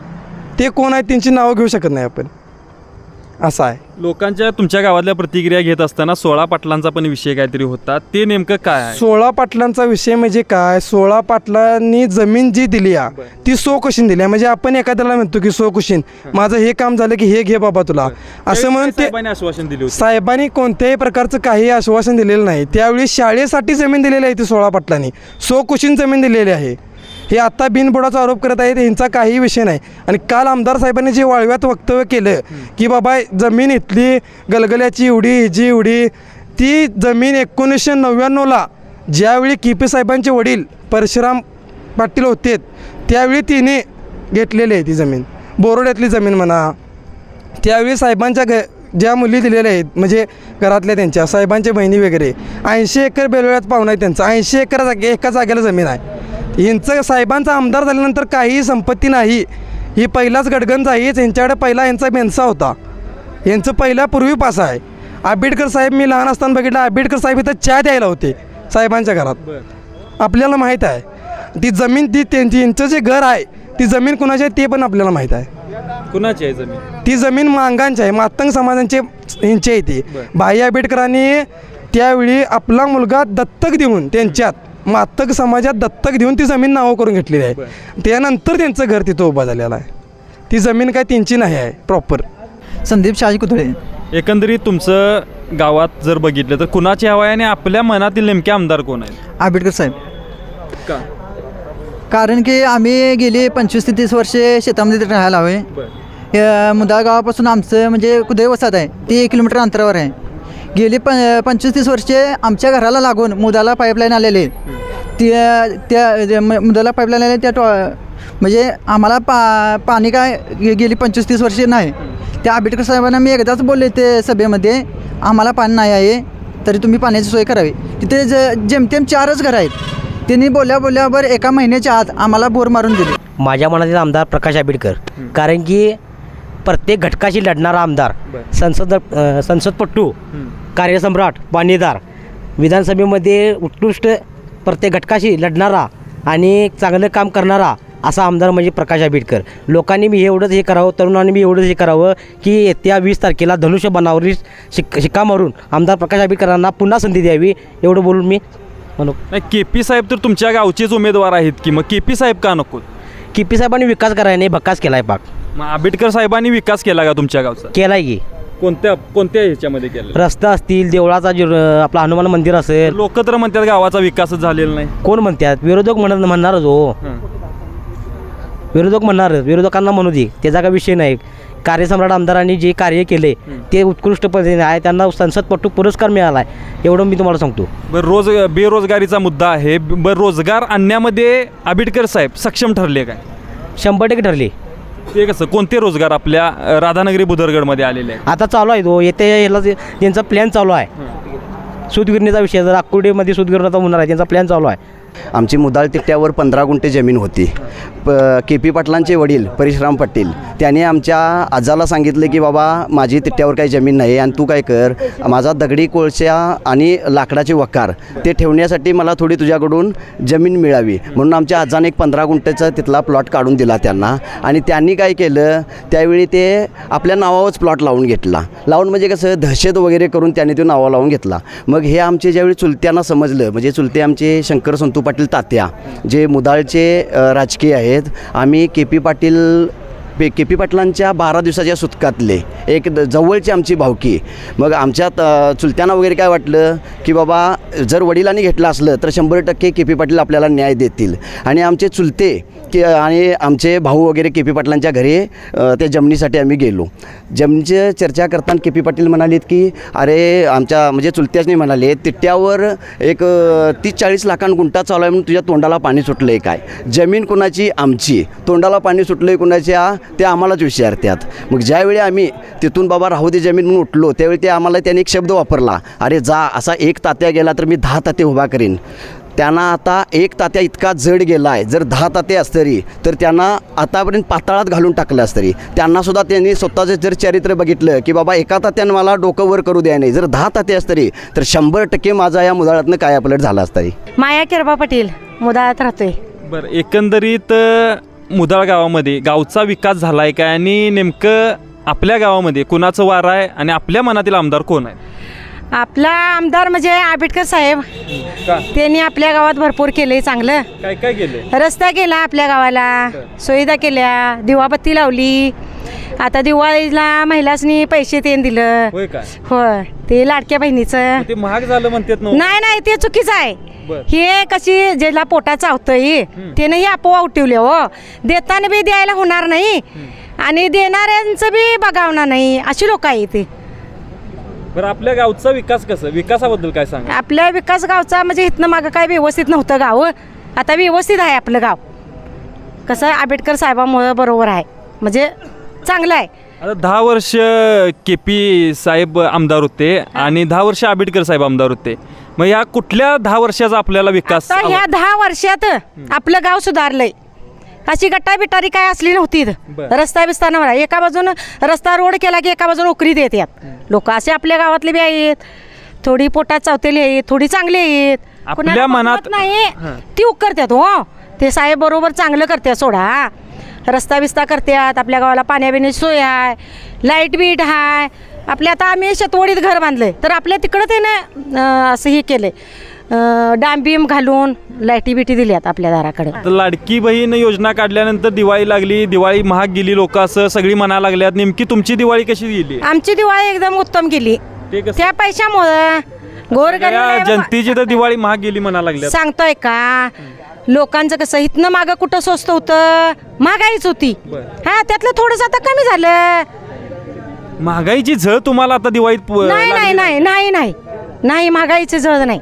ते कोण आहेत त्यांची नावं घेऊ शकत नाही आपण. असं आहे. लोकांच्या तुमच्या गावातल्या प्रतिक्रिया घेत असताना 16 पाटलांचा पण विषय काहीतरी होता, ते नेमकं काय आहे? 16 पाटलांचा विषय म्हणजे काय? 16 पाटलांनी जमीन जी दिली आहे ती सोकुशीन दिली आहे. म्हणजे आपण एखाद्याला म्हणतो की सोकुशीन माझं हे काम झालं की हे घे बाबा तुला, असं म्हणून ते आश्वासन दिले. साहेबांनी कोणत्याही प्रकारचं काही आश्वासन दिलेलं नाही. त्यावेळी शाळेसाठी जमीन दिलेली आहे ती 16 पाटलांनी. सोकुशीन जमीन दिलेली आहे. हे आत्ता बिनबुडाचा आरोप करत आहेत, यांचा काही विषय नाही. आणि काल आमदार साहेबांनी जे वाळव्यात वक्तव्य केलं की बाबा जमीन इथली गलगल्याची एवढी ती जमीन 1999ला ज्यावेळी KP साहेबांचे वडील परशुराम पाटील होते त्यावेळी तिने घेतलेली आहे ती जमीन. बोरोड्यातली जमीन म्हणा. त्यावेळी साहेबांच्या ज्या मुली दिलेल्या आहेत म्हणजे घरातल्या त्यांच्या साहेबांच्या बहिणी वगैरे 80 एकर बेलवड्यात पाहुणा आहे त्यांचा. 80 एकर एका जागेला जमीन आहे. यांचं साहेबांचा आमदार झाल्यानंतर काही संपत्ती नाही. ही पहिलाच गडगंज आहे. यांच्याकडे पहिला यांचा बेनसा होता. यांचं पहिला पूर्वीपास आहे. आंबेडकर साहेब मी लहान असताना बघितलं, आंबेडकर साहेब इथं चहा द्यायला होते साहेबांच्या घरात. आपल्याला माहीत आहे. ती जमीन त्यांची यांचं जे घर आहे ती जमीन कुणाची आहे ते पण आपल्याला माहीत आहे. कुणाची आहे जमीन? ती जमीन मांगांची आहे. मातंग समाजांचे यांची आहे ती. भाई आंबेडकरांनी त्यावेळी आपला मुलगा दत्तक देऊन त्यांच्यात मातंग समाजात दत्तक देऊन ती जमीन नावं करून घेतलेली आहे. त्यानंतर त्यांचं घर तिथं उभं झालेलं आहे. ती जमीन काय त्यांची नाही आहे प्रॉपर. संदीप शहाजी कुतळे. एकंदरीत तुमचं गावात जर बघितलं तर कुणाची हवा आहे आणि आपल्या मनातील नेमके आमदार कोण आहेत? आंबेडकर साहेब. का? कारण की आम्ही गेली 25 ते 30 वर्षे शेतामध्ये राहायला हवे. मुदा गावापासून आमचं म्हणजे कुदय वसाहत आहे ती 1 किलोमीटर अंतरावर आहे. गेली 25-30 वर्षे आमच्या घराला लागून मुदाला पाईपलाईन आलेले. त्या मुदाला पाईपलाईन आले त्या म्हणजे आम्हाला पाणी काय गेली 25-30 वर्षे नाही. त्या आंबेडकर साहेबांना मी एकदाच बोलले ते सभेमध्ये, आम्हाला पाणी नाही आहे तरी तुम्ही पाण्याची सोय करावी. तिथे जेमतेम 4च घरं आहेत. त्यांनी बोलल्यावर एका महिन्याच्या आत आम्हाला बोर मारून दिले. माझ्या मनातील आमदार प्रकाश आंबेडकर, कारण की प्रत्येक घटकाशी लढणारा आमदार, संसदपटू, कार्यसम्राट, पाणीदार, विधानसभेमध्ये उत्कृष्ट प्रत्येक घटकाशी लढणारा आणि चांगलं काम करणारा असा आमदार म्हणजे प्रकाश आंबेडकर. लोकांनी मी एवढंच हे करावं, तरुणांनी मी एवढंच हे करावं की येत्या 20 तारखेला धनुष्यबाणावरील शिक्का मारून आमदार प्रकाश आंबेडकरांना पुन्हा संधी द्यावी एवढं बोलून मी म्हणू. नाही, KP साहेब तर तुमच्या गावचेच उमेदवार आहेत की, मग KP साहेब का नको? KP साहेबांनी विकास करायला नाही, भकास केलाय पाक. मग आंबेडकर साहेबांनी विकास केला का तुमच्या गावचा? केलाय की. कोणत्या ह्याच्यामध्ये केलं? रस्ता असतील, देवळाचा आपला हनुमान मंदिर असेल. लोक तर म्हणतात गावाचा विकासच झालेला नाही. कोण म्हणतात? विरोधक म्हणणारच हो. विरोधक म्हणणारच, विरोधकांना म्हणू दे, त्याचा काही विषय नाही. कार्यसम्राट आमदारांनी जे कार्य केले ते उत्कृष्ट पद्धतीने आहे. त्यांना संसदपटू पुरस्कार मिळाला आहे एवढं मी तुम्हाला सांगतो. बरं, बेरोजगारीचा मुद्दा आहे. बरं, रोजगार आणण्यामध्ये आंबेडकर साहेब सक्षम ठरले काय? 100% ठरले. ते कसं? कोणते रोजगार आपल्या राधानगरी बुदरगडमध्ये आलेले आहे? आता चालू आहे तो, येत्या याला त्यांचा प्लॅन चालू आहे. सूतगिरणीचा विषय जर आकुर्डीमध्ये सूतगिरणीचा होणार आहे, त्यांचा प्लॅन चालू आहे. आमची मुदाळ तिट्ट्यावर 15 गुंठे जमीन होती. KP पाटलांचे वडील परशुराम पाटील त्याने आमच्या आजाला सांगितलं की बाबा माझी तिट्ट्यावर काही जमीन नाही आणि तू काय कर, माझा दगडी कोळशा आणि लाकडाचे वकार ते ठेवण्यासाठी मला थोडी तुझ्याकडून जमीन मिळावी म्हणून आमच्या आजाने एक 15 गुंठेचा तिथला प्लॉट काढून दिला त्यांना. आणि त्यांनी काय केलं, त्यावेळी ते आपल्या नावावरच प्लॉट लावून घेतला. लावून म्हणजे कसं दहशत वगैरे करून त्यांनी तो नावा लावून घेतला. मग हे आमचे ज्यावेळी चुलत्यांना समजलं, म्हणजे चुलते आमचे शंकर संतू पाटील तात्या जे मुदाळचे राजकीय आहेत, आम्ही KP पाटलांच्या 12 दिवसाच्या सुतकातले एक जवळची आमची भावकी. मग आमच्या चुलत्यांना वगैरे काय वाटलं की बाबा जर वडिलांनी घेतलं असलं तर 100% KP पाटील आपल्याला न्याय देतील. आणि आमचे चुलते आणि आमचे भाऊ वगैरे KP पाटलांच्या घरी त्या जमिनीसाठी आम्ही गेलो. जमिनीची चर्चा करताना KP पाटील म्हणालेत की अरे आमच्या म्हणजे चुलत्याच नाही म्हणाले, तिट्ट्यावर एक 30-40 लाखांना गुंठा चालू आहे म्हणून तुझ्या तोंडाला पाणी सुटलं आहे काय? जमीन कुणाची? आमची. तोंडाला पाणी सुटलं आहे कुणाच्या? ते आम्हालाच विचारतात. मग ज्यावेळी आम्ही तिथून बाबा राहू दे जमीन म्हणून उठलो त्यावेळी ते आम्हाला त्यांनी एक शब्द वापरला, अरे जा, असा एक तात्या गेला तर मी 10 ताते उभा करीन. त्यांना आता एक तात्या इतका जड गेला आहे, जर 10 ताते असतरी तर त्यांना आतापर्यंत पाताळात घालून टाकलं असतरी. त्यांनासुद्धा त्यांनी स्वतःचं जर चरित्र बघितलं की बाबा एका तात्यानं मला डोकं वर करू द्या नाही, जर 10 ताते असतरी तर 100% माझा या मुदाळातनं कायापलट झाला असतरी. माया किरबा पाटील, मुदाळात राहतोय. बरं, एकंदरीत मुदाळ गावामध्ये गावचा विकास झाला आहे काय आणि नेमकं आपल्या गावामध्ये कुणाचं वार आहे आणि आपल्या मनातील आमदार कोण आहे? आपला आमदार म्हणजे आंबेडकर साहेब. त्यांनी आपल्या गावात भरपूर केले, चांगलं काय काय केलं? रस्ता केला आपल्या गावाला, सुविधा केल्या, दिवाबत्ती लावली. आता दिवाळीला महिलांनी पैसे ते दिलं. होय, ते लाडक्या बहिणीचं. ते महाग झालं म्हणतात. नाही, ते चुकीचं आहे. हे कशी ज्याला पोटात चावतंय त्याने आपोआप उठवले हो. देताना बी द्यायला होणार नाही आणि देणाऱ्यांचं बी बघावणार नाही, अशी लोक आहे ते. बरं, आपल्या गावचा विकास कसं? विकासाबद्दल काय सांगा? आपल्या विकास गावचा म्हणजे इथनं मागं काय व्यवस्थित नव्हतं गाव, आता व्यवस्थित आहे आपलं गाव. कसं आंबेडकर साहेबांमुळे बरोबर आहे, म्हणजे चांगलं आहे. आता 10 वर्ष KP साहेब आमदार होते आणि 10 वर्ष आंबेडकर साहेब आमदार होते. मग या कुठल्या 10 वर्षाचा आपल्याला विकास? ह्या 10 वर्षात आपलं गाव सुधारलंय. अशी गट्टा बिटारी काय असली नव्हती. रस्ता बिस्ताना एका बाजून रस्ता रोड केला की एका बाजून उकरी देतात लोक. असे आपल्या गावातले बी आहेत, थोडी पोटात चावतेली आहेत, थोडी चांगली आहेत. आपल्या मनात नाही ती उकरतात हो. ते साहेब बरोबर चांगलं करतात, सोडा रस्ता बिस्ता करतात. आपल्या गावाला पाण्याबिण्याची सोय आहे, लाईट बीट आहे. आपल्या आता आम्ही शेतवडीत घर बांधलंय तर आपल्या तिकडं ते ना असं हे केलंय. डांबीम घालून लाईटी बिटी दिल्यात आपल्या दाराकडे. तर लाडकी बहीण योजना काढल्यानंतर दिवाळी लागली, दिवाळी महाग गेली, लोक असं सगळी म्हणायला लागल्यात. नेमकी तुमची दिवाळी कशी गेली? आमची दिवाळी एकदम उत्तम गेली त्या पैशामुळं. सगळ्या जनतेची तर दिवाळी महाग गेली म्हणायला लागल्यात. सांगतोय का, लोकांचं कसं इथनं मागं कुठं स्वस्त होतं, महागाईच होती. हा, त्यातलं थोडंसं आता कमी झालं. महागाईची झळ तुम्हाला आता दिवाळीत नाही नाही नाही नाही नाही नाही महागाईची झळ नाही.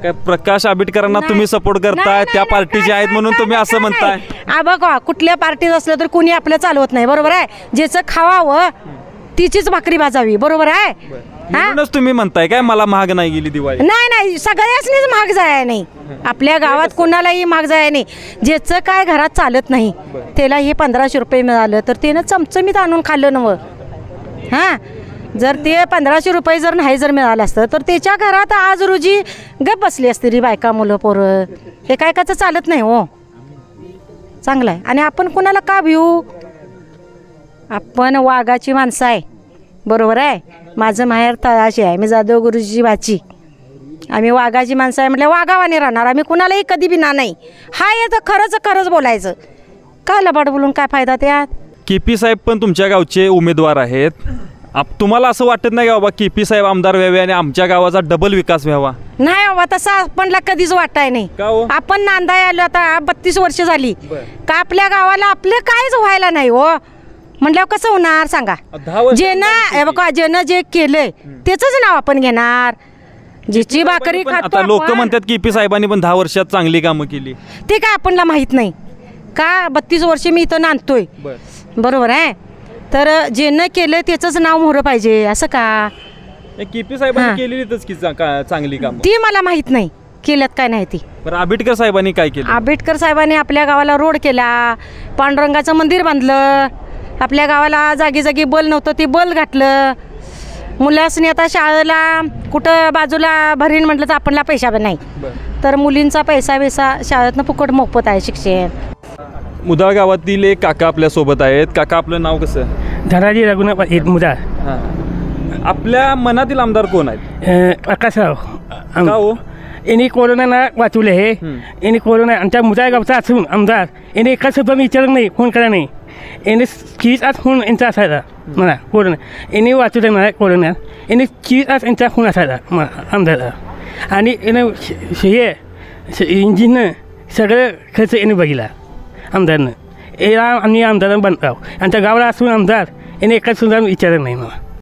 काय प्रकाश आंबेडकरांना तुम्ही सपोर्ट करताय, त्या पार्टीचे आहेत म्हणून तुम्ही असं म्हणताय? बघा, कुठल्या पार्टीत असलं तर कुणी आपलं चालवत नाही, बरोबर आहे. ज्याचं खावावं तिचीच भाकरी भाजावी, बरोबर आहे. म्हणूनच तुम्ही म्हणताय काय मला महाग नाही गेली दिवाळी? नाही नाही, सगळ्याच महाग जाय नाही. आपल्या गावात कोणालाही महाग जाय नाही. ज्याचं काय घरात चालत नाही त्याला हे 1500 रुपये मिळालं तर त्यानं चमचमीत आणून खाल्लं नवं. हां, जर ते 1500 रुपये जर नाही जर मिळालं असतं तर त्याच्या घरात आज रोजी गप बसली असते री बायका मुलं पोरं. हे काय काचं चालत नाही हो. चांगलं आहे. आणि आपण कोणाला का भिऊ? आपण वाघाची माणसं आहे, बरोबर आहे. माझं माहेर तळाशी आहे, मी जाधव गुरुजी वाची. आम्ही वाघाची माणसं आहे म्हटलं वाघावाने राहणार. आम्ही कुणालाही कधी बिना नाही. हा येतं खरंच बोलायचं. का लबाड बोलून काय फायदा त्यात? केपी साहेब पण तुमच्या गावचे उमेदवार आहेत. तुम्हाला असं वाटत नाही का बाबा केपी साहेब आमदार व्हावे आणि आमच्या गावाचा डबल विकास व्हावा? नाही बाबा, तसं आपणला कधीच वाटाय नाही. आपण नांदाय आलो आता 32 वर्ष झाली का आपल्या गावाला आपलं काहीच व्हायला नाही हो. म्हटल्यावर कसं होणार सांगा? ज्यानं जे केलंय त्याच नाव आपण घेणार. ज्याची भाकरी आता लोक म्हणतात केपी साहेबांनी पण 10 वर्षात चांगली कामं केली. ते काय आपणला माहित नाही का? 32 वर्ष मी इथं नांदतोय, बरोबर आहे. तर ज्यानं केलं त्याचंच नाव मोहरं पाहिजे असं का? केपी साहेबांनी केलेलीच की चांगली कामं ती मला माहित नाही केल्यात काय नाही ती. बरं, आंबेडकर साहेबांनी काय केलं? आंबेडकर साहेबांनी आपल्या गावाला रोड केला, पांडुरंगाचं मंदिर बांधलं, आपल्या गावाला जागी जागी बल नव्हतं ते बल घातलं. मुलासनी आता शाळेला कुठं बाजूला भरीन म्हटलं तर आपणला पैसा नाही, तर मुलींचा पैसा शाळेतनं फुकट मोफत आहे शिक्षण. मुदाळ गावातील एक काका आपल्या सोबत आहेत. काका, आपलं नाव कसं? धनाजी रघुनाथ मुदाळ. आपल्या मनातील आमदार कोण आहेत? आकाशराव. का हो? यांनी कोरोना वाचवले हे. यांनी कोरोना आमच्या मुदाळ गावचा असून आमदार यांनी एका शब्द विचारत नाही, फोन करा नाही. यांनी 30 तास फोन यांचा असायचा मला. कोरोना यांनी वाचवले मला कोरोनात. यांनी 30 तास यांचा फोन असायचा मला आमदारला. आणि यानं हे इंजिननं सगळं खर्च यांनी बघितला आमदारनं. याला आम्ही आमदारानं बनताव. आमच्या गावाला असून आमदार याने एकाच सुद्धा विचारत नाही मला.